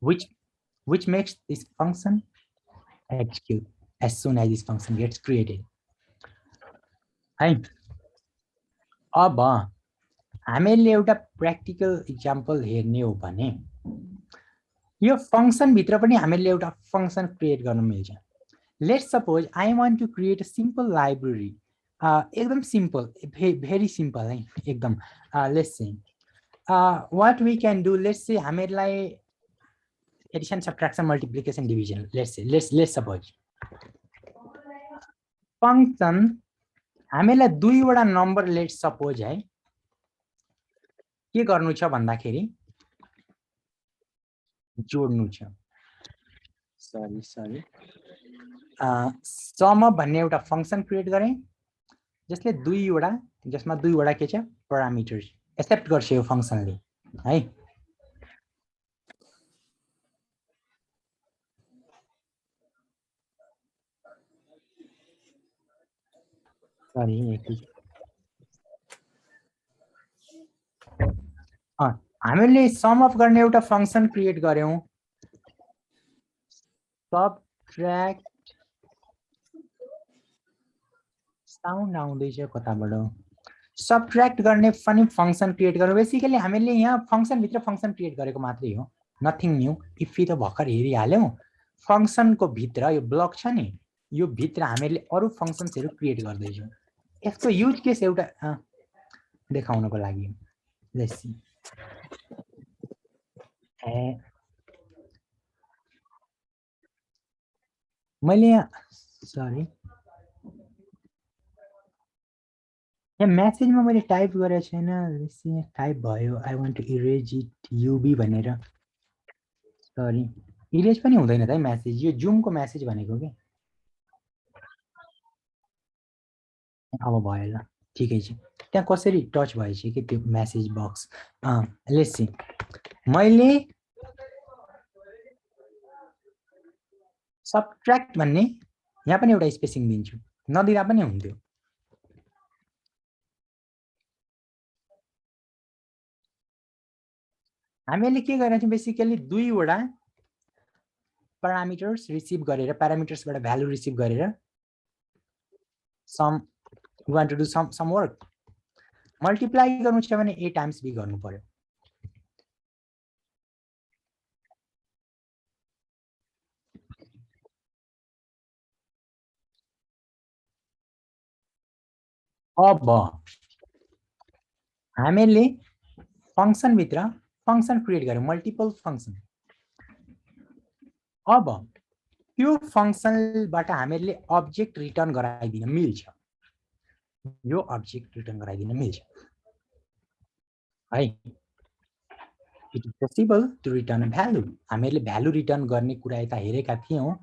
which makes this function execute as soon as this function gets created है अब हामीले एउटा प्र्याक्टिकल इक्जाम्पल हेर्ने हो भने यो फंक्शन भित्र पनि हामीले एउटा फंक्शन क्रिएट गर्न मिल्छ let's suppose I want to create a simple library एकदम सिम्पल भेरी सिम्पल है एकदम let's say what we can do let's say हामीलाई addition subtraction multiplication division let's suppose function हामीलाई दुईवटा नम्बर लेट्स सपोज है के गर्नु छ भन्दाखेरि जोड्नु छ सरी सम भन्ने एउटा फंक्शन क्रिएट गरे जसले जसमा दुईवटा के छ प्यारामिटर्स एक्सेप्ट गर्छ यो फंक्शनले है सरी हामीले सम अफ गर्ने एउटा फंक्शन क्रिएट गर्यौं सबट्र्याक्ट साउन्ड आउँदैछ कताबाट सबट्र्याक्ट गर्ने पनि फंक्शन क्रिएट गर्यौं बेसिकली हामीले यहाँ फंक्शन भित्र फंक्शन क्रिएट गरेको मात्रै हो नथिङ न्यू इफ त भर्खर हेरिहाल्यौं फंक्शन को भित्र यो ब्लक छ नि यो भित्र हामीले अरु फंक्शन्सहरु क्रिएट गर्दै छौं यसको युज केस एउटा देखाउनको लागि लेट्स सी मैले सरी यहाँ मेसेजमा मैले टाइप गरेको छैन लेट्स टाइप भयो I want to erase it युबी भनेर सरी इरेज पनि हुँदैन त मेसेज यो जुमको मेसेज भनेको के अब भयो ल ठिकै छ त्यहाँ कसरी टच भएछ कि त्यो मेसेज बक्स लेट्स सी मैले सबट्र्याक्ट भन्ने यहाँ पनि एउटा स्पेसिङ दिन्छु नदिँदा पनि हुन्थ्यो हामीले के गरेछौं बेसिकली दुईवटा प्यारामिटर्स रिसिभ गरेर प्यारामिटर्सबाट भ्यालु रिसिभ गरेर some you want to do some work multiply गर्नु छ भने a times b गर्नु पर्यो अब हामीले फंक्शन भित्र फंक्शन क्रिएट गर्यौं मल्टिपल फंक्शन अब त्यो फंक्शनबाट हामीले अब्जेक्ट रिटर्न गराइदिन मिल्छ यो अब्जेक्ट रिटर्न गराइदिन मिल्छ है it is possible to return a value हामीले भ्यालु रिटर्न गर्ने कुरा यता हेरेका थियौं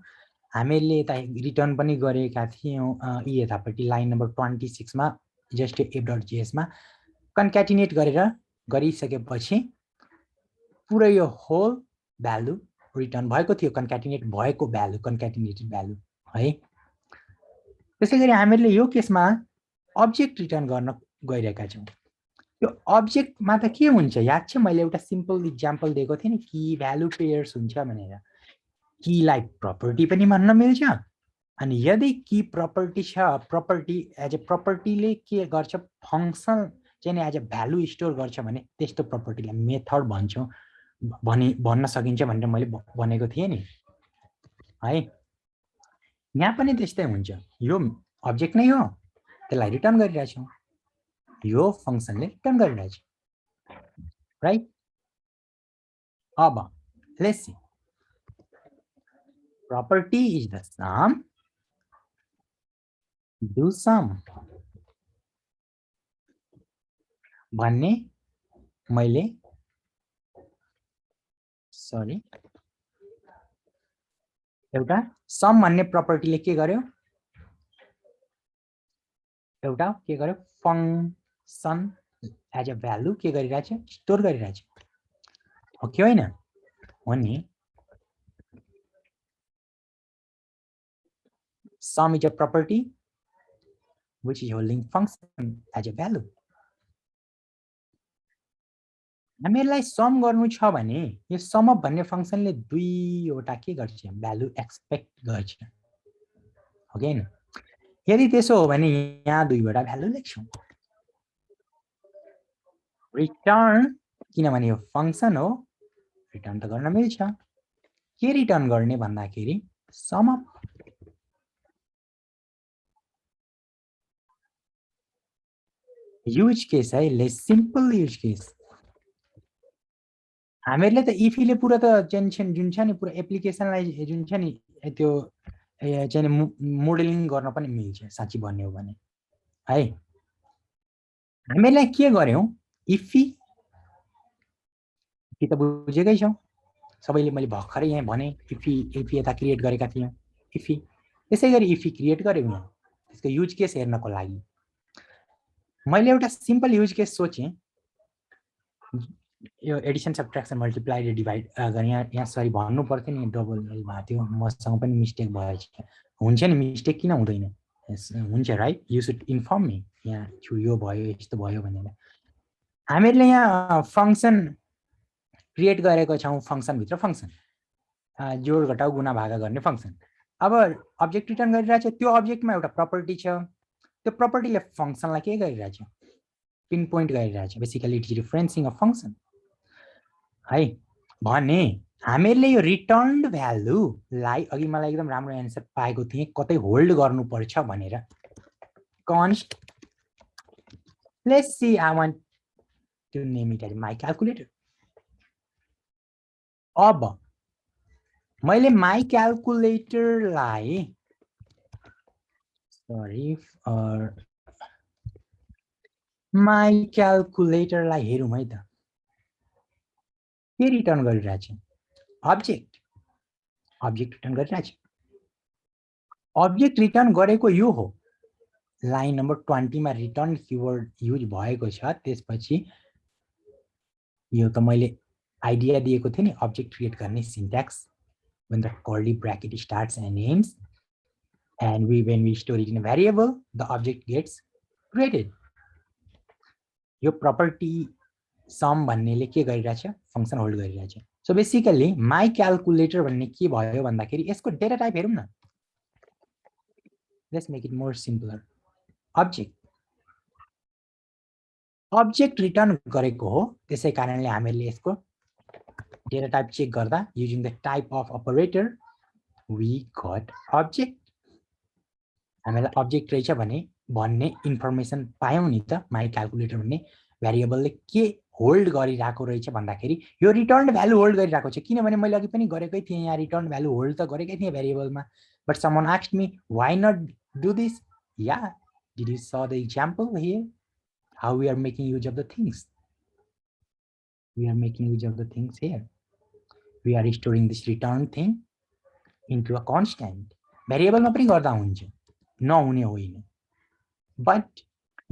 हामीले यता रिटर्न पनि गरेका थियौं यी यतापट्टि लाइन नम्बर 26 मा जस्ट f.js मा कन्क्याटिनेट गरिसकेपछि पुरै यो होल भ्यालु रिटर्न भएको थियो कन्क्याटिनेट भएको भ्यालु कन्क्याटिनेटेड भ्यालु है त्यसैगरी हामीले यो केसमा अब्जेक्ट रिटर्न गर्न गइरहेका छौं यो अब्जेक्टमा त के हुन्छ याद छ मैले एउटा सिम्पल एक्जाम्पल दिएको थिएँ नि की भ्यालु पेयर्स हुन्छ भनेर की लाई प्रपर्टी पनि भन्न मिल्छ अनि यदि की प्रपर्टी छ प्रपर्टी एज अ प्रपर्टीले के गर्छ फंक्शन चाहिँ एज अ भ्यालु स्टोर गर्छ भने त्यस्तो प्रपर्टीलाई मेथड भन्छौं भन्न सकिन्छ भनेर मैले भनेको थिएँ नि है यहाँ पनि त्यस्तै हुन्छ यो अब्जेक्ट नै हो त्यसलाई रिटर्न गरिरहेछौं यो फंक्शनले रिटर्न गरिरहेछ राइट अब let's C property is the sum do sum भन्ने मैले सरी एउटा सम भन्ने प्रपर्टीले के गर्यो एउटा के गर्यो फंक्शन एज अ भ्यालु के गरिरहेछ स्टोर गरिरहेछ हो कि होइन हो नि sum is a property which is holding function as a value हामीलाई सम गर्नु छ भने यो सम अफ भन्ने फंक्सनले दुईवटा के गर्छ भ्यालु एक्सपेक्ट गर्छ हो कि हैन यदि त्यसो हो भने यहाँ दुईवटा भ्यालु लेख्छौं रिटर्न किनभने यो फंक्सन हो रिटर्न त गर्न मिल्छ के रिटर्न गर्ने भन्दाखेरि सम अफ युज केस है लेस सिम्पल युज केस हामीहरूले त इफीले पुरा त टेन्सन जुन छ नि पुरा एप्लिकेसनलाई जुन छ नि त्यो चाहिँ मोडलिङ गर्न पनि मिल्छ साच्चै भन्ने हो भने है हामीलाई के गर्यौं इफी के त बुझेकै छौ सबैले मैले भर्खरै यहाँ भने इफी यता क्रिएट गरेका थियौं इफी त्यसैगरी इफी क्रिएट गर्यौं यहाँ त्यसको युज केस हेर्नको लागि मैले एउटा सिम्पल युज केस सोचे यो एडिसन सबट्र्याक्सन मल्टिप्लाई र डिभाइड गर्ने यहाँ सरी भन्नु पर्थ्यो नि डबल भएको थियो मसँग पनि मिस्टेक भएछ हुन्छ नि मिस्टेक किन हुँदैन हुन्छ right you should inform me यहाँ यो भयो यस्तो भयो भनेर हामीहरूले यहाँ फंक्सन क्रिएट गरेको छौं फंक्सन भित्र फंक्सन जोड घटाउ गुणा भागा गर्ने फंक्सन अब अब्जेक्ट रिटर्न गरिरहेछ त्यो अब्जेक्टमा एउटा प्रपर्टी छ त्यो प्रपर्टीले फंक्सनलाई के गरिरहेछ पिन पोइन्ट गरिरहेछ basically it is referencing a function है भने हामीहरूले यो रिटर्न्ड भ्यालुलाई अघि मलाई एकदम राम्रो एन्सर पाएको थिए कतै होल्ड गर्नुपर्छ भनेर const let's see I want to name it as my calculator अब मैले my calculator लाई sorry my calculator लाई हेरौं है त के रिटर्न गरिरहेछ अब्जेक्ट रिटर्न गरिरहेछ अब्जेक्ट रिटर्न गरेको यो हो लाइन नम्बर 20 मा रिटर्न कीवर्ड युज भएको छ त्यसपछि यो त मैले आइडिया दिएको थिएँ नि अब्जेक्ट क्रिएट गर्ने syntax when the curly bracket starts and ends and when we store it in a variable the object gets created यो property sum भन्नेले के गरिरहेछ फंक्सन होल्ड गरिरहेछ सो बेसिकली माई क्याल्कुलेटर भन्ने के भयो भन्दाखेरि यसको डेटा टाइप हेरौं न let's make it more simpler object return गरेको हो त्यसै कारणले हामीले यसको डेटा टाइप चेक गर्दा using the type of operator we got object हामीलाई अब्जेक्ट रहेछ भने भन्ने इन्फर्मेसन पायौं नि त माई क्याल्कुलेटर भन्ने भेरिएबलले के होल्ड गरिरहेको रहेछ भन्दाखेरि यो रिटर्न भ्यालु होल्ड गरिरहेको छ किनभने मैले अघि पनि गरेकै थिएँ यहाँ रिटर्न भ्यालु होल्ड त गरेकै थिएँ भेरिएबलमा but someone asked me why not do this yeah did you saw the example here how we are making use of the things here we are storing this return thing into a constant variable मा पनि गर्दा हुन्छ नहुने होइन बट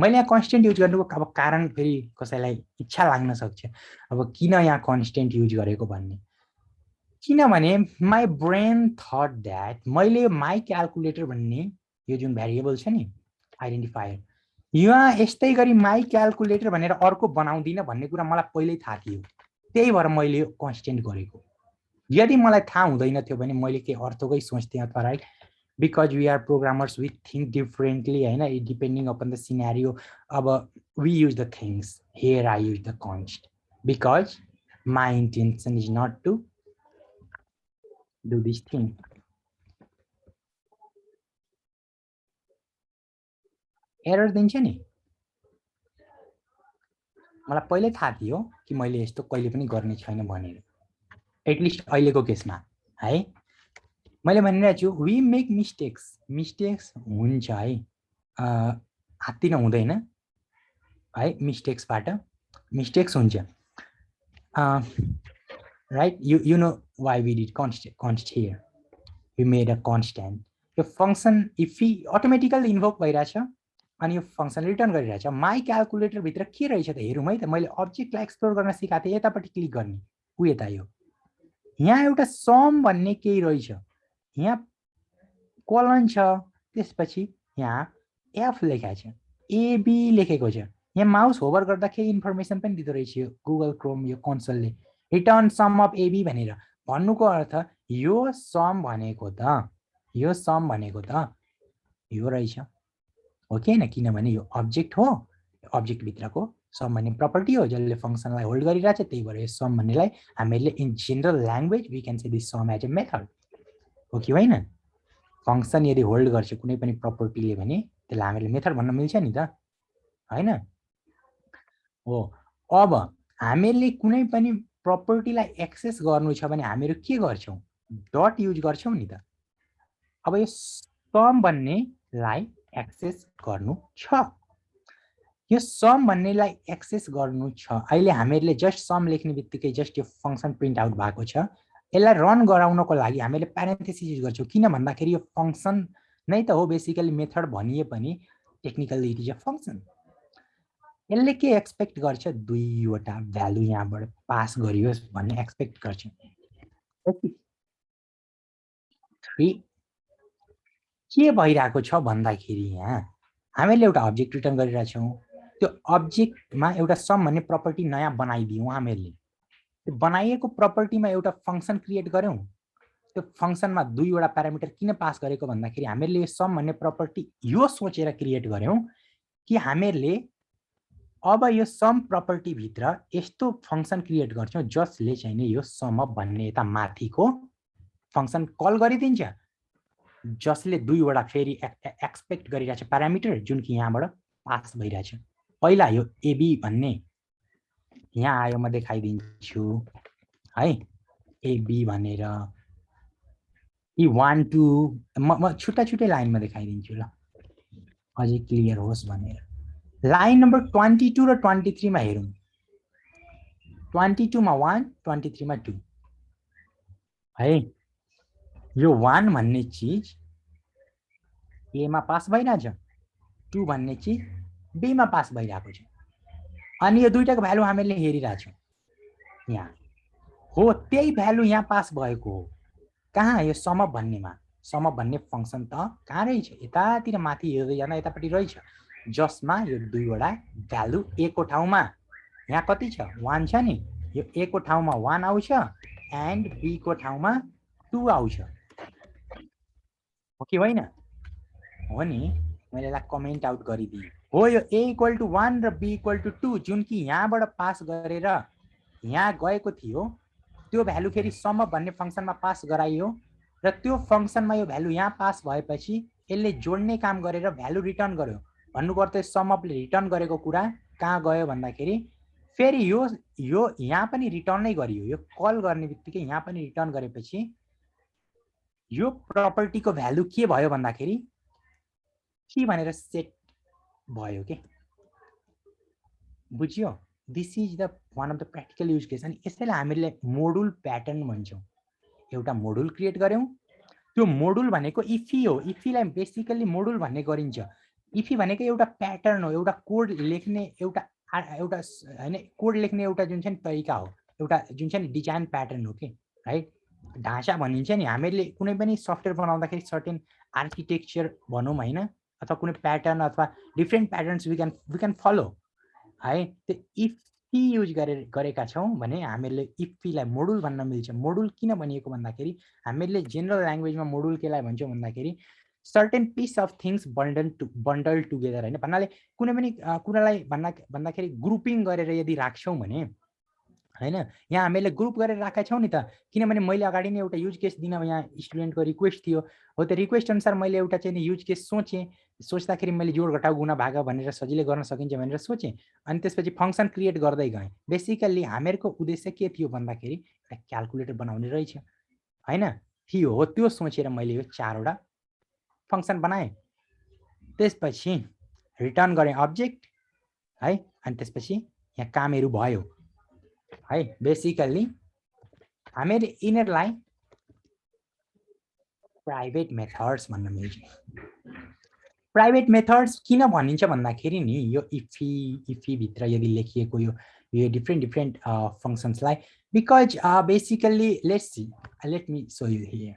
मैले यहाँ कन्स्टेन्ट युज गर्नुको अब कारण फेरि कसैलाई इच्छा लाग्न सक्छ अब किन यहाँ कन्स्टेन्ट युज गरेको भन्ने किनभने माई ब्रेन थट दैट मैले माई क्याल्कुलेटर भन्ने यो जुन भेरिएबल छ नि आइडेन्टिफायर यहाँ यस्तै गरी माई क्याल्कुलेटर भनेर अर्को बनाउँदिन भन्ने कुरा मलाई पहिल्यै थाहा थियो त्यही भएर मैले यो कन्स्टेन्ट गरेको यदि मलाई थाहा हुँदैन थियो भने मैले के अर्थकै सोच्थे अथवा right because we are programmers we think differently right depending upon the scenario we use the things here I use the const because my intention is not to do this thing error दिन्छ नि मलाई पहिले थाहा थियो कि मैले यस्तो कहिले पनि गर्ने छैन भनेर एटलिस्ट अहिलेको केसमा है मैले भनिरहेको छु वी मेक मिस्टेक्स हुन्छ है हात्ती नहुँदैन है मिस्टेक्स हुन्छ right you know why we did const here we made a constant यो फंक्सन इफ अटोमेटिकली इन्भोक भइराछ अनि यो फंक्सन रिटर्न गरिरहेछ माई क्याल्कुलेटर भित्र के रहेछ त हेरौँ है त मैले अब्जेक्टलाई एक्सप्लोर गर्न सिकाएको थिएँ यतापट्टि क्लिक गर्ने उ यता यो यहाँ एउटा सम भन्ने केही रहेछ यहाँ कोलन छ त्यसपछि यहाँ एफ लेखेको छ एबी लेखेको छ यहाँ माउस होभर गर्दा के इन्फर्मेसन पनि दिँदो रहेछ यो गुगल क्रोम यो कन्सोलले रिटर्न सम अफ एबी भनेर भन्नुको अर्थ यो सम भनेको त यो रहेछ हो कि हैन किनभने यो अब्जेक्ट हो अब्जेक्ट भित्रको सम भन्ने प्रपर्टी हो जसले फंक्सनलाई होल्ड गरिरहेछ त्यही भएर यो सम भन्नेलाई हामीले in general language we can say this sum as a method हो कि हैन फंक्सन यदि होल्ड गर्छ कुनै पनि प्रपर्टीले भने त्यसलाई हामीले मेथड भन्न मिल्छ नि त हैन हो अब हामीले कुनै पनि प्रपर्टीलाई एक्सेस गर्नु छ भने हामीहरू के गर्छौं डट युज गर्छौं नि त अब यो सम भन्नेलाई एक्सेस गर्नु छ यो सम भन्नेलाई एक्सेस गर्नु छ अहिले हामीले जस्ट सम लेख्ने बित्तिकै जस्ट यो फंक्सन प्रिन्ट आउट भएको छ यसलाई रन गराउनको लागि हामीले प्यारेन्थेसिस युज गर्छौं किन भन्दाखेरि यो फंक्सन नै त हो बेसिकली मेथड भनिए पनि technically it is a function यसले के एक्सपेक्ट गर्छ दुईवटा भ्यालु यहाँबाट पास गरियोस् भन्ने एक्सपेक्ट गर्छ 3 के भइरहेको छ भन्दाखेरि यहाँ हामीले एउटा अब्जेक्ट रिटर्न गरिरहेछौं त्यो अब्जेक्टमा एउटा सम भन्ने प्रपर्टी नयाँ बनाइदियौं हामीले त्यो बनाइएको प्रपर्टीमा एउटा फंक्सन क्रिएट गर्यौं त्यो फंक्सनमा दुईवटा प्यारामिटर किन पास गरेको भन्दाखेरि हामीले यो सम भन्ने प्रपर्टी यो सोचेर क्रिएट गर्यौं कि हामीले अब यो सम प्रपर्टी भित्र यस्तो फंक्सन क्रिएट गर्छौं जसले चाहिँ नि यो सम अफ भन्ने यता माथिको फंक्सन कल गरिदिन्छ जसले दुईवटा फेरि एक्सपेक्ट गरिरहेछ प्यारामिटर जुन कि यहाँबाट पास भइरहेछ पहिला यो एबी भन्ने यहाँ आयो म देखाइदिन्छु है एबी भनेर ई 1 2 म छुट्टा छुट्टै लाइनमा देखाइदिन्छु ल अझै क्लियर होस् भनेर लाइन नम्बर 22 र 23 मा हेरौं 22 मा 1 23 मा 2 है यो 1 भन्ने चीज ए मा पास भइरहेछ 2 भन्ने चीज बी मा पास भइरहेको छ अनि यो दुईटाको भ्यालु हामीले हेरिरहेछौं यहाँ हो त्यही भ्यालु यहाँ पास भएको हो कहाँ यो सम अफ भन्नेमा सम अफ भन्ने फंक्सन त कहाँ रहेछ यतातिर माथि हेर्दै जाँदा यतापट्टि रहेछ जसमा यो दुईवटा भ्यालु ए को ठाउँमा यहाँ कति छ 1 छ नि यो ए को ठाउँमा 1 आउँछ एन्ड बी को ठाउँमा 2 आउँछ हो कि होइन हो नि मैले यसलाई कमेन्ट आउट गरिदिएँ हो यो a = 1 र b = 2 जुन कि यहाँबाट पास गरेर यहाँ गएको थियो त्यो भ्यालु फेरि सम अफ भन्ने फंक्सनमा पास गराइयो र त्यो फंक्सनमा यो भ्यालु यहाँ पास भएपछि यसले जोड्ने काम गरेर भ्यालु रिटर्न गर्यो भन्नुको अर्थ सम अफले रिटर्न गरेको कुरा कहाँ गयो भन्दाखेरि फेरि यो यहाँ पनि रिटर्न नै गरियो यो कल गर्ने बित्तिकै यहाँ पनि रिटर्न गरेपछि यो प्रपर्टीको भ्यालु के भयो भन्दाखेरि के भनेर सेट भयो के बुझ्यो this is the one of the practical use case अनि यसैलाई हामीले मोडुल प्याटर्न भन्छौं एउटा मोडुल क्रिएट गर्यौं त्यो मोडुल भनेको इफी हो इफीलाई बेसिकली मोडुल भन्ने गरिन्छ इफी भनेको एउटा प्याटर्न हो एउटा कोड लेख्ने एउटा हैन कोड लेख्ने एउटा जुन चाहिँ तरिका हो एउटा जुन चाहिँ डिजाइन प्याटर्न हो के राइट ढाँचा भनिन्छ नि हामीले कुनै पनि सफ्टवेयर बनाउँदाखेरि सर्टेन आर्किटेक्चर भनौं हैन अथवा कुनै प्याटर्न अथवा different patterns we can follow है त्यो इफी युज गरेका छौं भने हामीले इफीलाई मोडुल भन्न मिल्छ मोडुल किन भनिएको भन्दाखेरि हामीले जनरल ल्याङ्ग्वेजमा मोडुल केलाई भन्छौं भन्दाखेरि certain piece of things bundle together हैन भन्नाले कुनै पनि कुरालाई भन्दाखेरि ग्रुपिङ गरेर यदि राख्छौं भने हैन यहाँ हामीले ग्रुप गरेर राखेका छौं नि त किनभने मैले अगाडि नै एउटा युज केस दिन यहाँ स्टुडेन्टको रिक्वेस्ट थियो हो त्यो रिक्वेस्ट अनुसार मैले एउटा चाहिँ युज केस सोच्दाखेरि मैले जोड घटाउ गुणा भाग भनेर सजिलै गर्न सकिन्छ भनेर सोचे अनि त्यसपछि फंक्सन क्रिएट गर्दै गएँ बेसिकली हामीहरूको उद्देश्य के थियो भन्दाखेरि एउटा क्याल्कुलेटर बनाउने रहेछ हैन थियो हो त्यो सोचेर मैले यो चारवटा फंक्सन बनाएँ त्यसपछि रिटर्न गरेँ अब्जेक्ट है अनि त्यसपछि यहाँ कामहरु भयो है बेसिकली हामीले इनरलाई प्राइभेट मेथड्स भन्न मिल्छ प्राइभेट मेथड्स किन भनिन्छ भन्दाखेरि नि यो इफी भित्र यदि लेखिएको यो डिफ्रेन्ट फंक्शन्सलाई because basically let me show you here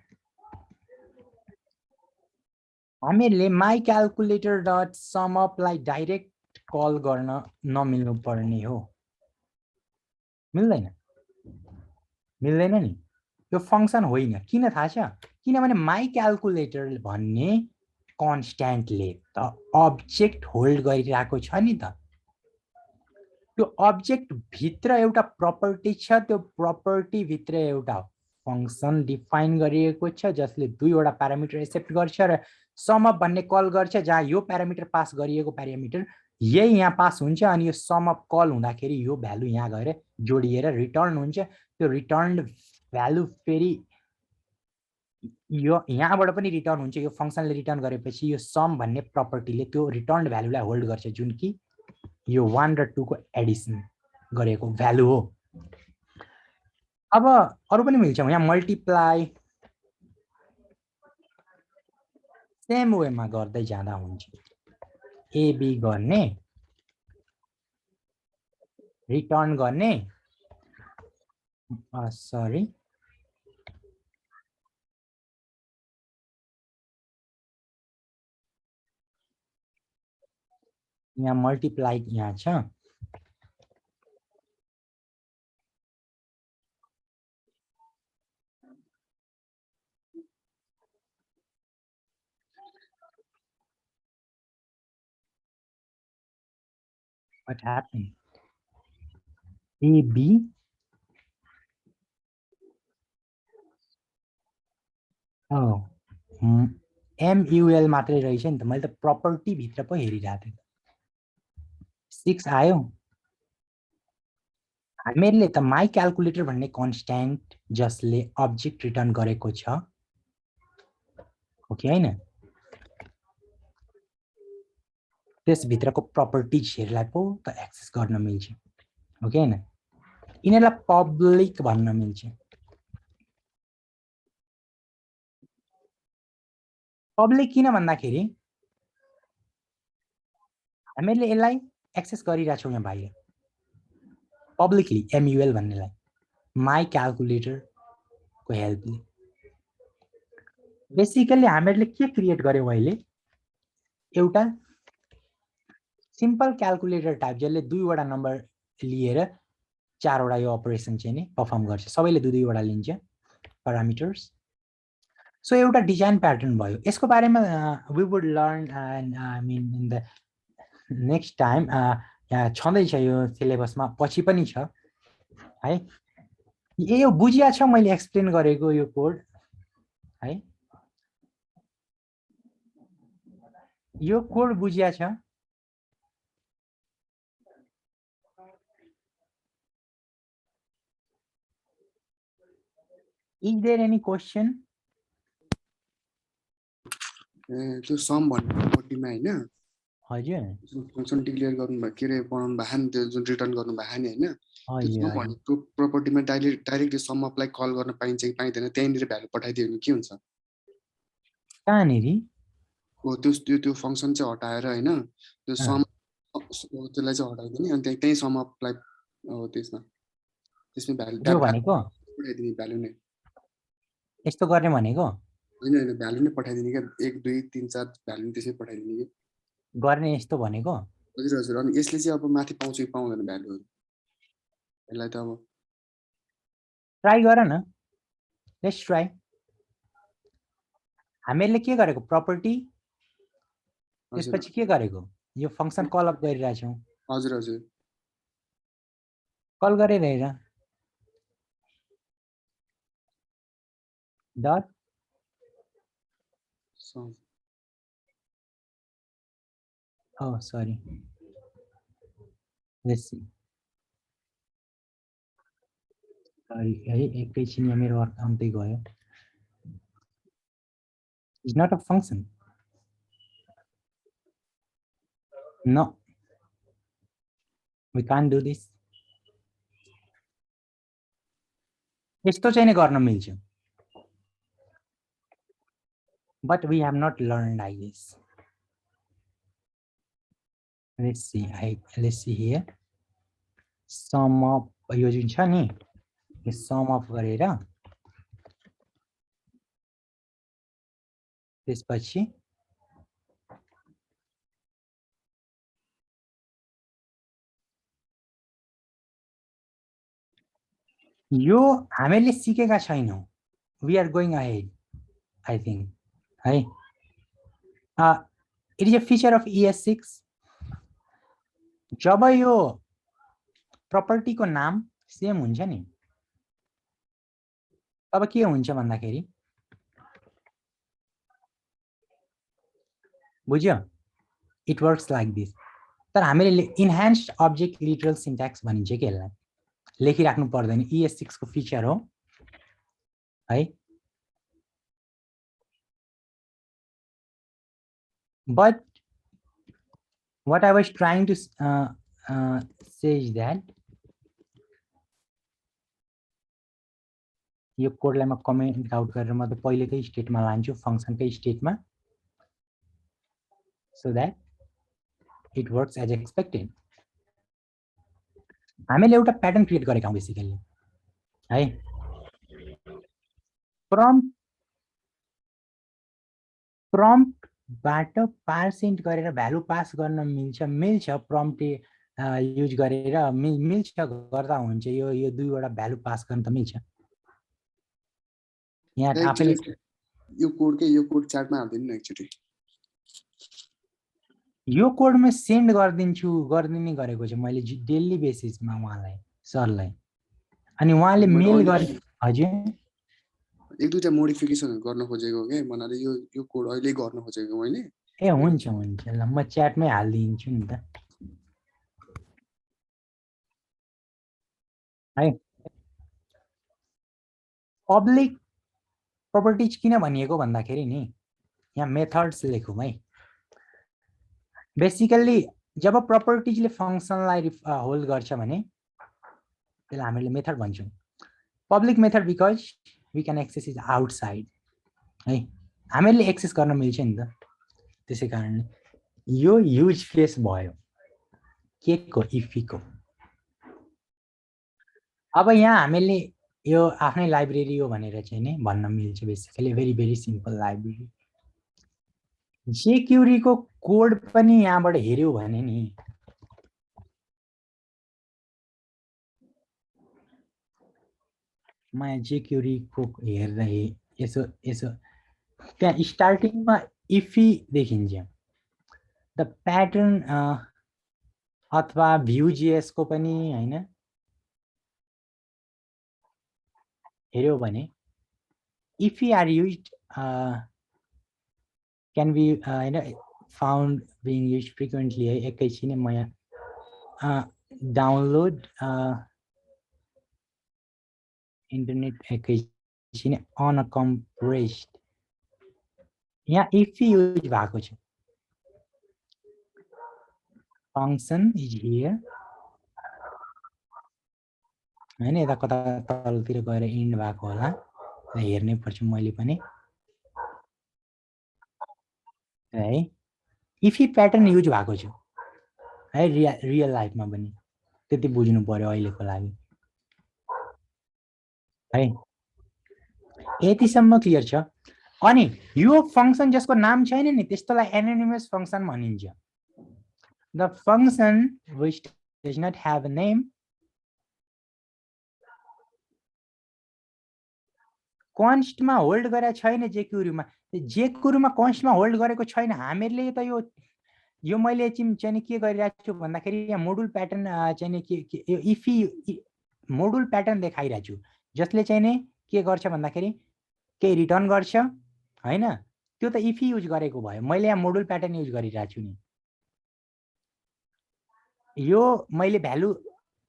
हामीले माई क्याल्कुलेटर डट सम अपलाई डाइरेक्ट कल गर्न नमिल्नु पर्ने हो मिल्दैन नि यो फंक्सन होइन किन थाहा छ किनभने माई क्याल्कुलेटर भन्ने कन्स्ट्यान्टले त अब्जेक्ट होल्ड गरिरहेको छ नि त त्यो अब्जेक्ट भित्र एउटा प्रपर्टी छ त्यो प्रपर्टी भित्र एउटा फंक्सन डिफाइन गरिएको छ जसले दुईवटा प्यारामिटर एक्सेप्ट गर्छ र सम अप भन्ने कल गर्छ जहाँ यो प्यारामिटर पास गरिएको प्यारामिटर यही यहाँ पास हुन्छ अनि यो सम अप कल हुँदाखेरि यो भ्यालु यहाँ गएर जोडिएर रिटर्न हुन्छ त्यो रिटर्न भ्यालु फेरि यो यहाँबाट पनि रिटर्न हुन्छ यो फंक्सनले रिटर्न गरेपछि यो सम भन्ने प्रपर्टीले त्यो रिटर्न भ्यालुलाई होल्ड गर्छ जुन कि यो 1 र 2 को एडिसन गरेको भ्यालु हो अब अरु पनि मिल्छ यहाँ मल्टिप्लाई सेम वेमा गर्दै जाँदा हुन्छ एबी गर्ने रिटर्न गर्ने सरी यहाँ मल्टिप्लाई यहाँ छ what happened AB oh MUL मात्रै रहेछ नि त मैले त प्रपर्टी भित्र पो हेरिरहेको थिएँ 6 आयो हामीहरूले त माई क्याल्कुलेटर भन्ने कन्स्ट्यान्ट जसले अब्जेक्ट रिटर्न गरेको छ ओके हैन त्यस भित्रको प्रपर्टीजहरुलाई पो त एक्सेस गर्न मिल्छ ओके हैन यिनीलाई पब्लिक भन्न मिल्छ पब्लिक किन भन्दाखेरि हामीले यसलाई एक्सेस गरिरहेका छौं यहाँ बाहिर पब्लिकली MUL भन्नेलाई माई क्याल्कुलेटर को हेल्पले बेसिकली हामीहरूले के क्रिएट गर्यौं अहिले एउटा सिम्पल क्याल्कुलेटर टाइप जसले दुईवटा नम्बर लिएर चारवटा यो अपरेसन चाहिँ नि परफर्म गर्छ सबैले दुई दुईवटा लिन्छ प्यारामिटर्स सो एउटा डिजाइन प्याटर्न भयो यसको बारेमा we would learn and I mean in the next time यहाँ छँदैछ यो सिलेबसमा पछि पनि छ है यो बुझिया छ मैले एक्सप्लेन गरेको यो कोड है यो कोड बुझिया छ Is there any question? त्यो सम भन्ने प्रपर्टीमा हैन हजुर फंक्सन डिक्लेयर गर्नु भएको के रे बनाउनु भएको नि त्यो जुन रिटर्न गर्नु भएको नि हैन त्यो हजुर भनेको प्रपर्टीमा डाइरेक्टली सम अपलाई कल गर्न पाइन्छ कि पाइदैन त्यहीँनिर भ्यालु पठाइदियो भने के हुन्छ कहाँनेरि हो त्यो फंक्सन चाहिँ हटाएर हैन त्यो सम त्यसलाई चाहिँ हटाइदिने अनि त्यही सम अपलाई हो त्यसमा भ्यालु जो भनेको पठाइदिने भ्यालु नै यस्तो गर्ने भनेको हैन भ्यालु नै पठाइदिने के 1 2 3 4 भ्यालु नै त्यसै पठाइदिने के गर्ने यस्तो भनेको हजुर हजुर अनि यसले चाहिँ अब माथि पाउँछ कि पाउँदैन भ्यालुहरु यसलाई त अब ट्राई गर न लेट्स ट्राई हामीले के गरेको प्रपर्टी त्यसपछि के गरेको यो फंक्सन कल अप गरिरहेका छौं हजुर हजुर कल गरेर हेर dot sum oh sorry let's see sorry है एकैछिन यहाँ मेरो वर्क आउँदै गयो it's not a function no we can't do this यस्तो चाहिँ नि गर्न मिल्छ but we have not learned I guess let's see here sum of यो जुन छ नि यो sum of गरेर त्यसपछि यो हामीले सिकेका छैनौं we are going ahead I think है it is a feature of ES6 जब यो property को नाम सेम हुन्छ नि तब के हुन्छ भन्दाखेरि बुझ्यो it works like this तर हामीले enhanced object literal syntax भनिन्छ के यसलाई लेखिराख्नु पर्दैन ES6 को फिचर हो है but what I was trying to say is that यो कोडलाई म कमेन्ट आउट गरेर म त पहिलेकै स्टेटमा लान्छु फंक्सनकै स्टेटमा so that it works as expected हामीले एउटा प्याटर्न क्रिएट गरेका हौं बेसिकली है प्रम्प्ट बाट पार्सेन्ट गरेर भ्यालु पास गर्न मिल्छ प्रम्प्ट युज गरेर मिल्छ गर्दा हुन्छ यो दुईवटा भ्यालु पास गर्न त मिल्छ यहाँ आफैले यो कोड च्याटमा हाल्दिनु न एकचोटी यो कोडमा सेन्ड गरिदिने गरेको छु मैले डेली बेसिसमा उहाँलाई सरलाई अनि उहाँले मेल गरे हजुर एक दुईटा मोडिफिकेसन गर्न खोजेको के मलाई यो कोड अहिले गर्न खोजेको मैले ए हुन्छ ल म च्याटमै हाल्दिन्छु नि त है पब्लिक प्रोपर्टिज किन भनिएको भन्दाखेरि नि यहाँ मेथड्स लेखौं है बेसिकली जब प्रोपर्टिजले फंक्सनलाई होल्ड गर्छ भने त्यसलाई हामीले मेथड भन्छौं public method because we can access is outside है हामीले एक्सेस गर्न मिल्छ नि त त्यसै कारणले यो युज केस भयो के को इफी को अब यहाँ हामीले यो आफ्नै लाइब्रेरी हो भनेर चाहिँ नि भन्न मिल्छ basically very simple library jQuery को कोड पनि यहाँबाट हेर्यो भने नि म jQuery को हेर्दा यसो त्यहाँ स्टार्टिङमा इफी देखिन्छ द प्याटर्न अथवा Vue.js को पनि हैन हेर्यो भने IIFE are used can be found being used frequently है एकैछिन म यहाँ डाउनलोड इन्टरनेट एकैछिन अनकम्प्रेस्ड यहाँ इफ युज भएको छ फंक्सन इज हियर हैन यता कता तलतिर गएर इन्ड भएको होला हेर्नै पर्छ मैले पनि है इफी प्याटर्न युज भएको छ है रियल लाइफमा पनि त्यति बुझ्नु पर्यो अहिलेको लागि है यतिसम्म क्लियर छ अनि यो फंक्सन जसको नाम छैन नि त्यस्तोलाई एनोनिमस फंक्सन भनिन्छ the function which does not have a name कन्स्टमा होल्ड गरेको छैन jQuery मा कन्स्टमा होल्ड गरेको छैन हामीले त यो मैले चाहिँ के गरिरहेको छु भन्दाखेरि यहाँ मोडुल प्याटर्न चाहिँ के यो इफी मोडुल प्याटर्न देखाइरहेको छु जसले चाहिँ नि के गर्छ भन्दाखेरि के रिटर्न गर्छ हैन त्यो त इफी युज गरेको भयो मैले यहाँ मोडुल प्याटर्न युज गरिरहेको छु नि यो मैले भ्यालु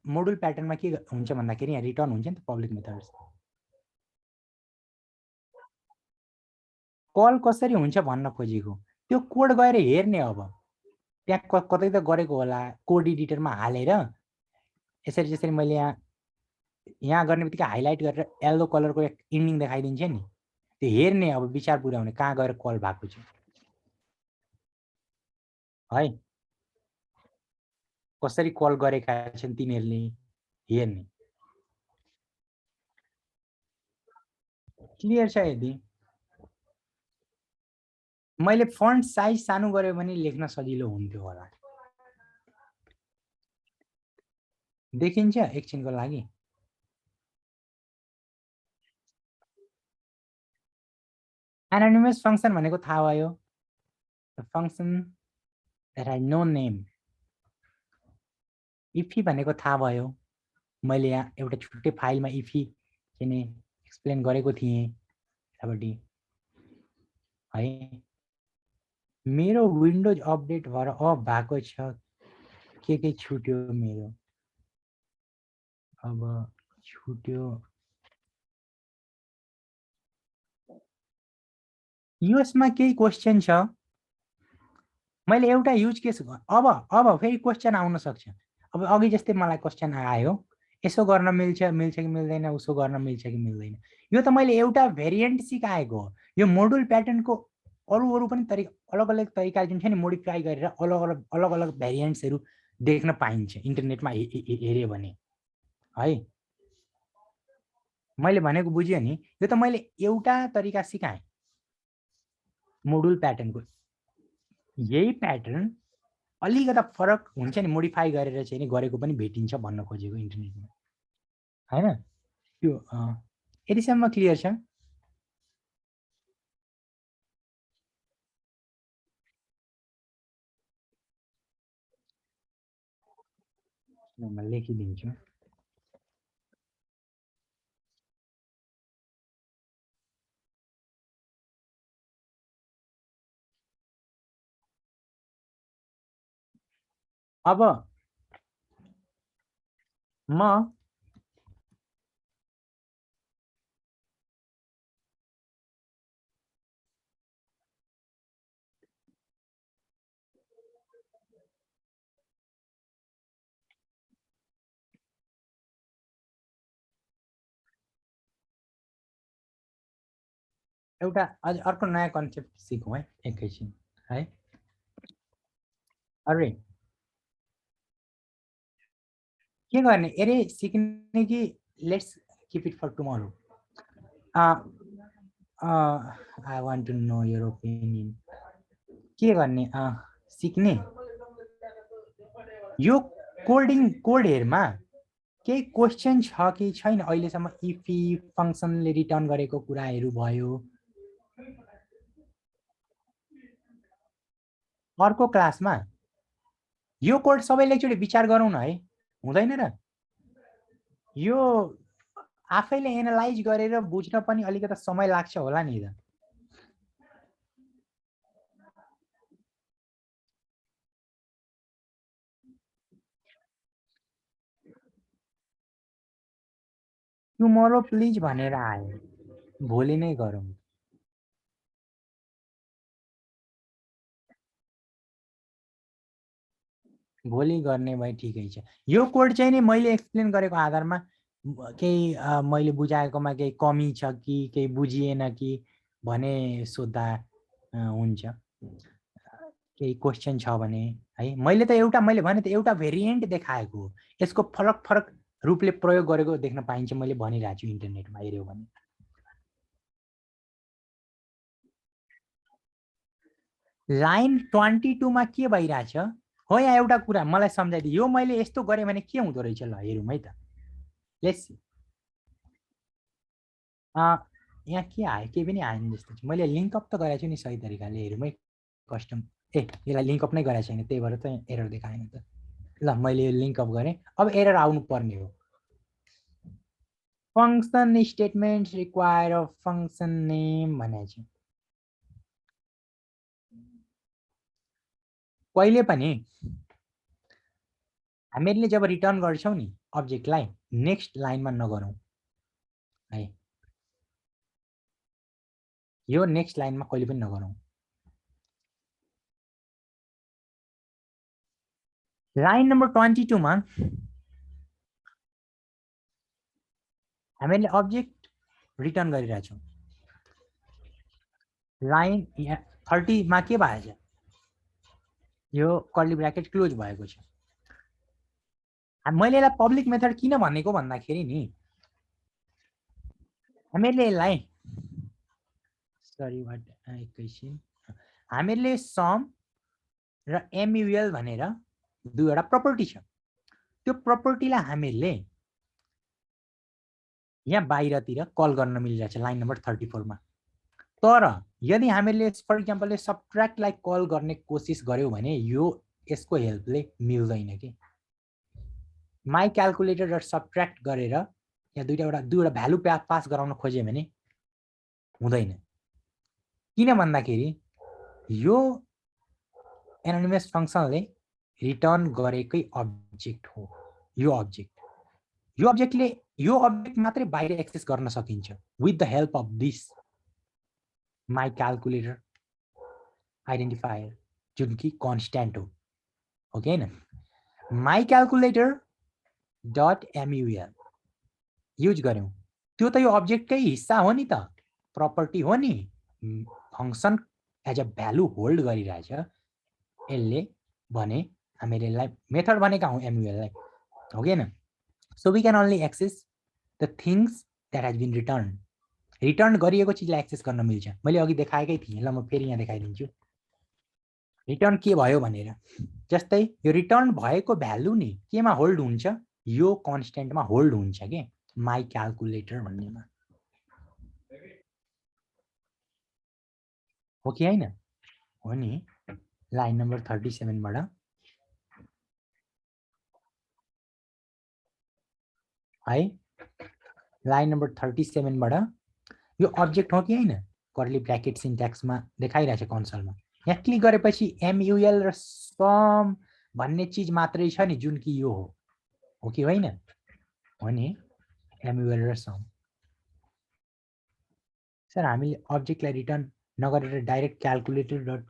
मोडुल प्याटर्नमा के हुन्छ भन्दाखेरि यहाँ रिटर्न हुन्छ नि त पब्लिक मेथड्स कल कसरी हुन्छ भन्न खोजेको त्यो कोड गएर हेर्ने अब त्यहाँ कतै त गरेको होला कोड एडिटरमा हालेर यसरी जसरी मैले यहाँ गर्ने बित्तिकै हाइलाइट गरेर येलो कलरको एक इन्डिङ देखाइदिन्छ नि त्यो हेर्ने अब विचार पुर्याउने कहाँ गएर कल भएको छ है कसरी कल गरेका छन् तिनीहरूले हेर्ने। क्लियर छ? यदि मैले फन्ट साइज सानो गरे भने लेख्न सजिलो हुन्थ्यो होला। देखिन्छ एकछिनको लागि? एनोनिमस फंक्शन भनेको थाहा भयो? The function that has no name. IIFE भनेको थाहा भयो? मैले यहाँ एउटा छुट्टै फाइलमा इफी चाहिँ एक्सप्लेन गरेको थिएँ यतापट्टि है। मेरो विन्डोज अपडेट भएर अफ भएको छ, के छुट्यो मेरो? अब छुट्यो। यसमा केही क्वेशन छ? मैले एउटा युज केस अब फेरि क्वेशन आउन सक्छ। अब अघि जस्तै मलाई क्वेशन आयो, यसो गर्न मिल्छ कि मिल्दैन, उसो गर्न मिल्छ कि मिल्दैन। यो त मैले एउटा भेरिएन्ट सिकाएको हो। यो मोडुल प्याटर्नको अरू पनि अलग अलग तरिकाले जुन छ नि मोडिफाई गरेर अलग अलग भेरिएन्ट्सहरू देख्न पाइन्छ इन्टरनेटमा हेर्यो भने है। मैले भनेको बुझ्यो नि? यो त मैले एउटा तरिका सिकाएँ मोडुल प्याटर्नको। यही प्याटर्न अलिकता फरक हुन्छ नि, मोडिफाई गरेर चाहिँ नि गरेको पनि भेटिन्छ भन्न खोजेको इन्टरनेटमा हैन। त्यो यतिसम्म क्लियर छ? म लेखिदिन्छु। अब म एउटा अझ अर्को नयाँ कन्सेप्ट सिकौँ है एकैछिन है। अरे के गर्ने? अरे सिक्ने कि let's keep it for tomorrow? I want to know your opinion. के गर्ने? सिक्ने? यो कोडहेरमा केही क्वेशन छ कि छैन अहिलेसम्म? इफी फंक्शनले रिटर्न गरेको कुराहरू भयो। अर्को क्लासमा यो कोड सबैले एकचोटि विचार गरौँ न है, हुँदैन र? यो आफैले एनालाइज गरेर बुझ्न पनि अलिकति समय लाग्छ होला नि त। टुमोरो प्लिज भनेर आयो, भोलि नै गरौँ। भोलि गर्ने भए ठिकै छ। यो कोड चाहिँ नि मैले एक्सप्लेन गरेको आधारमा केही मैले बुझाएकोमा केही कमी छ कि केही बुझिएन कि भने सोध्दा हुन्छ। केही क्वेशन छ भने है। मैले भने त एउटा भेरिएन्ट देखाएको हो, यसको फरक फरक रूपले प्रयोग गरेको देख्न पाइन्छ। मैले भनिरहेको छु इन्टरनेटमा हेर्यो भने। लाइन 22 मा के भइरहेछ हो? यहाँ एउटा कुरा मलाई सम्झाइदिए। यो मैले यस्तो गरेँ भने के हुँदो रहेछ? ल हेरौँ है त। लेट्स यहाँ के आयो? के पनि आएन जस्तो छ। मैले लिङ्कअप त गरेको छु नि सही तरिकाले, हेरौँ है। कस्टम यसलाई लिङ्कअप नै गरेको छैन, त्यही भएर त एरर देखाएन त। ल मैले यो लिङ्कअप गरेँ, अब एरर आउनु पर्ने हो। Function statements require of function name भनेको छ। कहिले पनि हामीले जब रिटर्न गर्छौं नि अब्जेक्टलाई, नेक्स्ट लाइनमा नगरौँ है। यो नेक्स्ट लाइनमा कहिले पनि नगरौँ। लाइन नम्बर 22 मा हामीले अब्जेक्ट रिटर्न गरिरहेछौँ। लाइन 30 मा के भएछ? यो कर्ली ब्र्याकेट क्लोज भएको छ। मैले यसलाई पब्लिक मेथड किन भनेको भन्दाखेरि नि हामीले यसलाई सरी वाट एकैछिन हामीले सम र एमयुएल भनेर दुईवटा प्रपर्टी छ त्यो प्रपर्टीलाई हामीले यहाँ बाहिरतिर कल गर्न मिलिरहेछ लाइन नम्बर 34 मा तर यदि हामीले फर एक्जाम्पल सबट्र्याक्टलाई कल गर्ने कोसिस गर्यौं भने यो यसको हेल्पले मिल्दैन के माई क्याल्कुलेटर र सबट्र्याक्ट गरेर यहाँ दुईवटा भ्यालु पास गराउन खोजे भने हुँदैन किन भन्दाखेरि यो एनोनिमस फंक्सनले रिटर्न गरेकै अब्जेक्ट हो यो अब्जेक्टले यो अब्जेक्ट मात्रै बाहिर एक्सेस गर्न सकिन्छ with the help of this my calculator identifier जुन कि कन्स्ट्यान्ट हो कि हैन माई क्याल्कुलेटर डट एमयुएल युज गर्यौं त्यो त यो अब्जेक्टकै हिस्सा हो नि त प्रपर्टी हो नि function as a value hold गरिरहेछ यसले भने हामीले यसलाई मेथड भनेका हौं एमयुएल लाई हो कि हैन so we can only access the things that has been return गरिएको चीजलाई एक्सेस गर्न मिल्छ मैले अघि देखाएकै थिएँ ल म फेरि यहाँ देखाइदिन्छु रिटर्न के भयो भनेर जस्तै यो रिटर्न भएको भ्यालु नि केमा होल्ड हुन्छ यो कन्स्ट्यान्टमा होल्ड हुन्छ के माई क्याल्कुलेटर भन्नेमा हो कि हैन हो नि लाइन नम्बर 37 बाट है लाइन नम्बर 37 बाट यो अब्जेक्ट हो कि हैन कर्ली ब्र्याकेट सिन्ट्याक्समा देखाइरहेछ कन्सोलमा यहाँ क्लिक गरेपछि एमयुएल र सम भन्ने चीज मात्रै छ नि जुन कि यो हो कि हैन हो नि एमयुएल र सम सर हामीले अब्जेक्टलाई रिटर्न नगरेर डाइरेक्ट क्याल्कुलेटर डट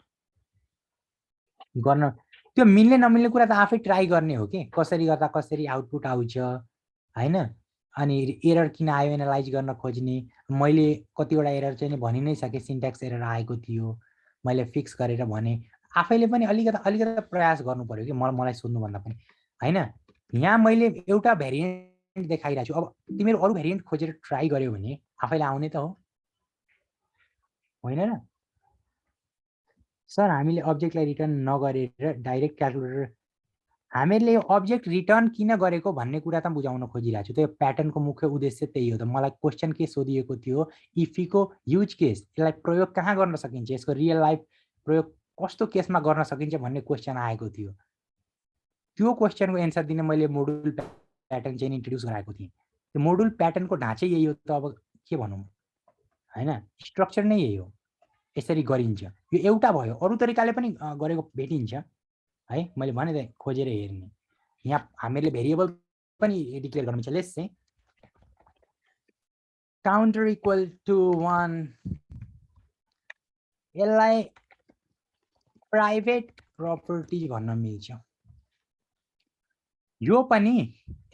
गर्न त्यो मिल्ने नमिल्ने कुरा त आफै ट्राई गर्ने हो के कसरी गर्दा कसरी आउटपुट आउँछ हैन अनि एरर किन आयो एनालाइज गर्न खोज्ने मैले कतिवटा एरर चाहिँ भनि नै सके सिन्ट्याक्स एरर आएको थियो मैले फिक्स गरेर भने आफैले पनि अलिकति प्रयास गर्नु पर्यो कि मलाई सोध्नु भन्दा पनि हैन यहाँ मैले एउटा भेरिएन्ट देखाइरहेको छु अब तिमीहरू अरु भेरिएन्ट खोजेर ट्राई गर्यौ भने आफैले आउने त हो होइन र सर हामीले अब्जेक्टलाई रिटर्न नगरेर डाइरेक्ट क्याल्कुलेटर हामीले यो अब्जेक्ट रिटर्न किन गरेको भन्ने कुरा त बुझाउन खोजिरहेको छु त्यो प्याटर्नको मुख्य उद्देश्य त्यही हो त मलाई क्वेशन के सोधिएको थियो इफीको युज केस यसलाई प्रयोग कहाँ गर्न सकिन्छ यसको रियल लाइफ प्रयोग कस्तो केसमा गर्न सकिन्छ भन्ने क्वेशन आएको थियो त्यो क्वेशनको एन्सर दिन मैले मोडुल प्याटर्न चाहिँ इन्ट्रोड्युस गराएको थिएँ त्यो मोडुल प्याटर्नको ढाँचे यही हो त अब के भनौँ हैन स्ट्रक्चर नै यही हो यसरी गरिन्छ यो एउटा भयो अरु तरिकाले पनि गरेको भेटिन्छ है मैले भने त खोजेर हेर्ने यहाँ हामीले भेरिएबल पनि डिक्लेयर गर्नु मिल्छ let's say counter equal to 1 यसलाई प्राइभेट प्रपर्टी भन्न मिल्छ यो पनि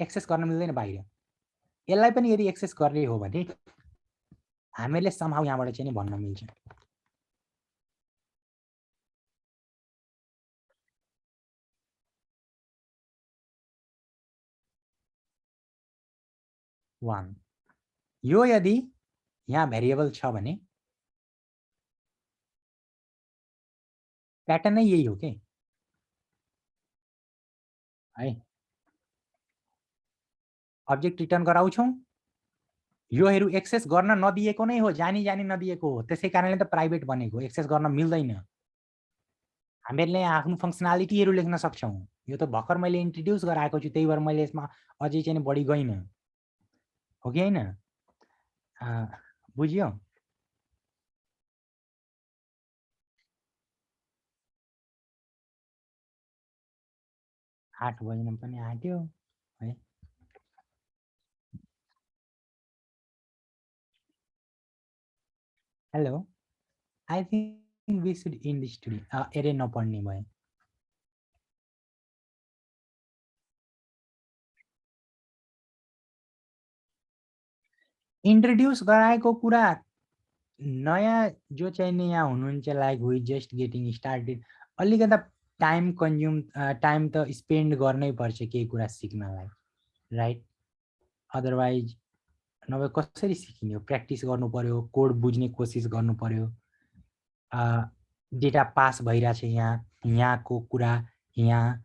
एक्सेस गर्न मिल्दैन बाहिर यसलाई पनि यदि एक्सेस गर्ने हो भने हामीले समहाउ यहाँबाट चाहिँ भन्न मिल्छ वन यो यदि यहाँ भेरिएबल छ भने प्याटर्न नै यही हो के है अब्जेक्ट रिटर्न गराउँछौं योहरू एक्सेस गर्न नदिएको नै हो जानी नदिएको हो त्यसै कारणले त प्राइभेट बनेको एक्सेस गर्न मिल्दैन हामीले आफ्नो फंक्सनालिटीहरु लेख्न सक्छौं यो त भर्खर मैले इन्ट्रोड्युस गराएको छु त्यही भएर मैले यसमा अझै चाहिँ बढी गइन हो कि हैन बुझ्यो 8 बज्न पनि आट्यो है hello I think we should in this today array नपढ्ने भयो इन्ट्रोड्युस गराएको कुरा नयाँ जो चाहिँ यहाँ हुनुहुन्छ like we just getting started अलिकता टाइम त स्पेन्ड गर्नै पर्छ केही कुरा सिक्नलाई, राइट? अदरवाइज नभए कसरी सिकिने हो? प्र्याक्टिस गर्नु पर्यो, कोड बुझ्ने कोसिस गर्नु पर्यो, डेटा पास भइरहेछ यहाँको कुरा यहाँ,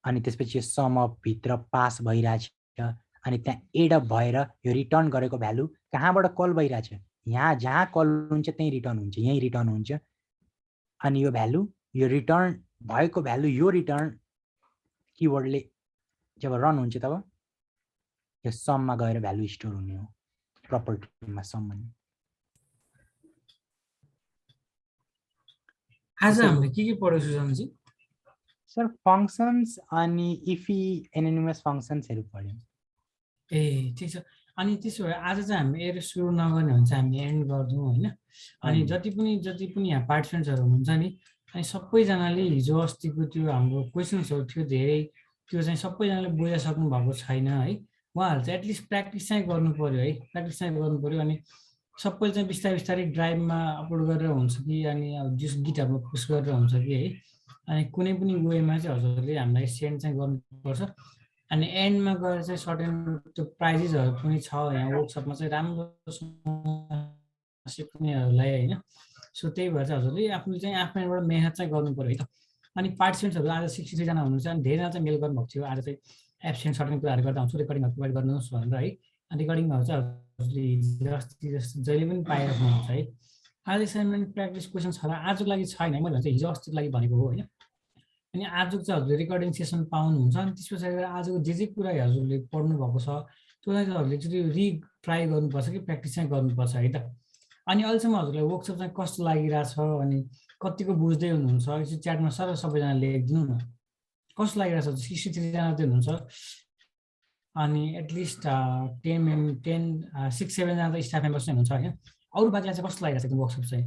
अनि त्यसपछि सम अफ भित्र पास भइरहेछ, अनि त्यहाँ एड अप भएर यो रिटर्न गरेको भ्यालु कहाँबाट कल भइरहेछ? यहाँ जहाँ कल हुन्छ त्यही रिटर्न हुन्छ, यही रिटर्न हुन्छ। अनि यो भ्यालु, यो रिटर्न भएको भ्यालु, यो रिटर्न किवर्डले जब रन हुन्छ तब यो सममा गएर भ्यालु स्टोर हुने हो, प्रपर्टीमा सम भन्ने। आज हामीले के पढ्यौ सुजनजी? सर फंक्शन्स अनि इफी एनोनिमस फंक्शन्सहरु पढ्यौं। ए ठीक छ। अनि त्यसो भए आज चाहिँ हामी एरो सुरु नगर्ने हुन्छ, हामी एन्ड गर्छौं हैन? अनि जति पनि यहाँ पार्टिसिपेन्ट्सहरु हुनुहुन्छ नि, अनि सबैजनाले हिजो अस्तिको त्यो हाम्रो क्वेशन्सहरु थियो धेरै, त्यो चाहिँ सबैजनाले बुझाइसक्नु भएको छैन है। उहाँहरु चाहिँ एटलिस्ट प्र्याक्टिस चाहिँ गर्नु पर्यो है, प्र्याक्टिस चाहिँ गर्नु पर्यो। अनि सबैले चाहिँ बिस्तारै ड्राइभमा अपलोड गरेर हुन्छ कि, अनि जस गिटहबमा पुश गरेर हुन्छ कि है, अनि कुनै पनि वेमा चाहिँ हजुरले हामीलाई सेन्ड चाहिँ गर्नुपर्छ। अनि एन्डमा गएर चाहिँ सर्टेन त्यो प्राइजेसहरु पनि छ यहाँ वर्कसपमा चाहिँ राम्रोसँग सिक्नेहरुलाई हैन। सो त्यही भएर चाहिँ हजुरले आफूले चाहिँ आफ्नैबाट मेहनत चाहिँ गर्नु पर्यो है त। अनि पार्टिसिपेन्ट्सहरु आज 63 जना हुनुहुन्छ, अनि धेरैजना चाहिँ मेल गर्नुभएको थियो आज चाहिँ एब्सेन्ट सर्टेन कुराहरु गर्दा हुन्छ, रेकर्डिङहरु प्रोभाइड गर्नुहोस् भनेर है। अनि रेकर्डिङहरु चाहिँ हजुरले जस्तो जहिले पनि पाइराख्नुहुन्छ है। आज असाइनमेन्ट प्र्याक्टिस क्वेशन छ र आजको लागि छैन, मैले भन्छ हिजो अस्तिको लागि भनेको हो हैन। अनि आजको चाहिँ हजुरले रेकर्डिङ सेसन पाउनुहुन्छ। अनि त्यसपछि आजको जे कुरा हजुरले पढ्नु भएको छ त्यसलाई चाहिँ हजुरले चाहिँ रिट्राई गर्नुपर्छ कि प्र्याक्टिस चाहिँ गर्नुपर्छ है त। अनि अहिलेसम्म हजुरलाई वर्कसप चाहिँ कस्तो लागिरहेछ, अनि कतिको बुझ्दै हुनुहुन्छ, यो च्याटमा सबैजना लेखिदिनु न कस्तो लागिरहेछ। 63 जना चाहिँ हुनुहुन्छ, अनि एटलिस्ट 6-7 जना त स्टाफ मेम्बर्स नै हुनुहुन्छ हैन। अरु बाँकीलाई चाहिँ कस्तो लागिरहेछ त्यो वर्कसप चाहिँ?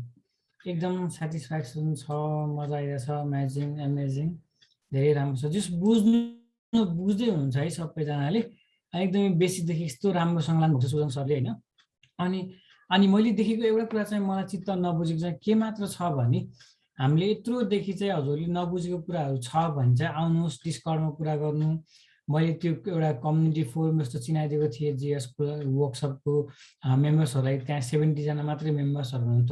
एकदम सेटिस्फ्याक्सन छ, मजा आइरहेछ, अमेजिङ, धेरै राम्रो छ। जस बुझ्दै हुनुहुन्छ है सबैजनाले, एकदमै बेसिकदेखि यस्तो राम्रोसँग लानुभएको छ सुजन सरले हैन। अनि मैले देखेको एउटा कुरा चाहिँ मलाई चित्त नबुझेको चाहिँ के मात्र छ भने, हामीले यत्रोदेखि चाहिँ हजुरले नबुझेको कुराहरू छ भने चाहिँ आउनुहोस् डिस्कर्डमा कुरा गर्नु। मैले त्यो एउटा कम्युनिटी फोरम जस्तो चिनाइदिएको थिएँ जिएसको वर्कसपको मेम्बर्सहरूलाई, त्यहाँ 70 जना मात्रै मेम्बर्सहरू हुनुहुन्छ।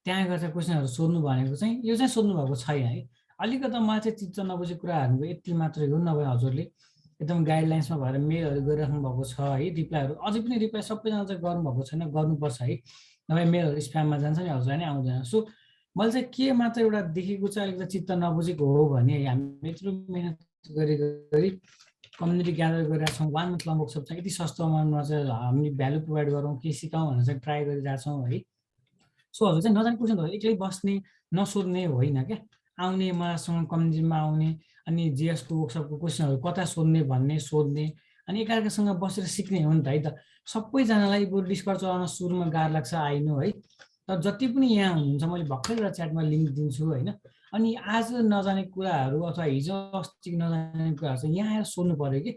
त्यहाँ गएर चाहिँ क्वेसनहरू सोध्नु भनेको चाहिँ यो चाहिँ सोध्नु भएको छैन है। अलिकति मलाई चाहिँ चित्त नबुझेको कुराहरूको यति मात्रै हो, नभए हजुरले एकदम गाइडलाइन्समा भएर मेलहरू गरिराख्नु भएको छ है। रिप्लाईहरू अझै पनि रिप्लाई सबैजना चाहिँ गर्नुभएको छैन, गर्नुपर्छ है, नभए मेलहरू स्प्याममा जान्छ नि, हजुरलाई नै आउँदैन। सो मैले चाहिँ के मात्र एउटा देखेको चाहिँ अलिकति चित्त नबुझेको हो भने, हामी यत्रो मेहनत गरी कम्युनिटी ग्यादर गरिरहेको छौँ। 1 मन्थ लङ वर्कसप चाहिँ यति सस्तो अमाउन्टमा चाहिँ हामी भ्यालु प्रोभाइड गरौँ, के सिकाउँ भनेर चाहिँ ट्राई गरिरहेछौँ है। सो हजुर चाहिँ नजाने क्वेसनहरू एक्लै बस्ने नसोध्ने होइन क्या, आउने मसँग कम्युनिटीमा आउने, अनि जिएसको वर्कसपको क्वेसनहरू कता सोध्ने भन्ने सोध्ने, अनि एकाअर्कासँग बसेर सिक्ने हो नि त है त। सबैजनालाई बरु डिस्कर्ड चलाउन सुरुमा गाह्रो लाग्छ, आइनु है। तर जति पनि यहाँ हुनुहुन्छ मैले भर्खर एउटा च्याटमा लिङ्क दिन्छु होइन। अनि आज नजाने कुराहरू अथवा हिजो अस्ति नजाने कुराहरू चाहिँ यहाँ आएर सोध्नु पर्यो कि।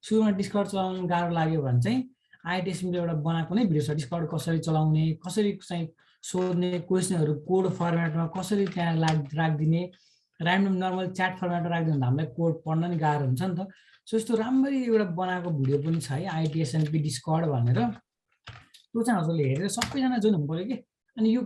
सुरुमा डिस्कर्ड चलाउनु गाह्रो लाग्यो भने चाहिँ आइटिएसएमले एउटा बनाएको नै भिडियो छ, डिस्कर्ड कसरी चलाउने, कसरी चाहिँ सोध्ने, क्वेसनहरू कोड फर्मेटमा कसरी त्यहाँ राखिदिने, ऱ्यान्डम नर्मल च्याट फर्मेटमा राखिदिनु भने हामीलाई कोड पढ्न नि गाह्रो हुन्छ नि त। सो यस्तो राम्ररी एउटा बनाएको भिडियो पनि छ है, आइटिएसएमपी डिस्कर्ड भनेर। त्यो चाहिँ हजुरले हेरेर सबैजना जोइन हुनु पर्यो कि। अनि यो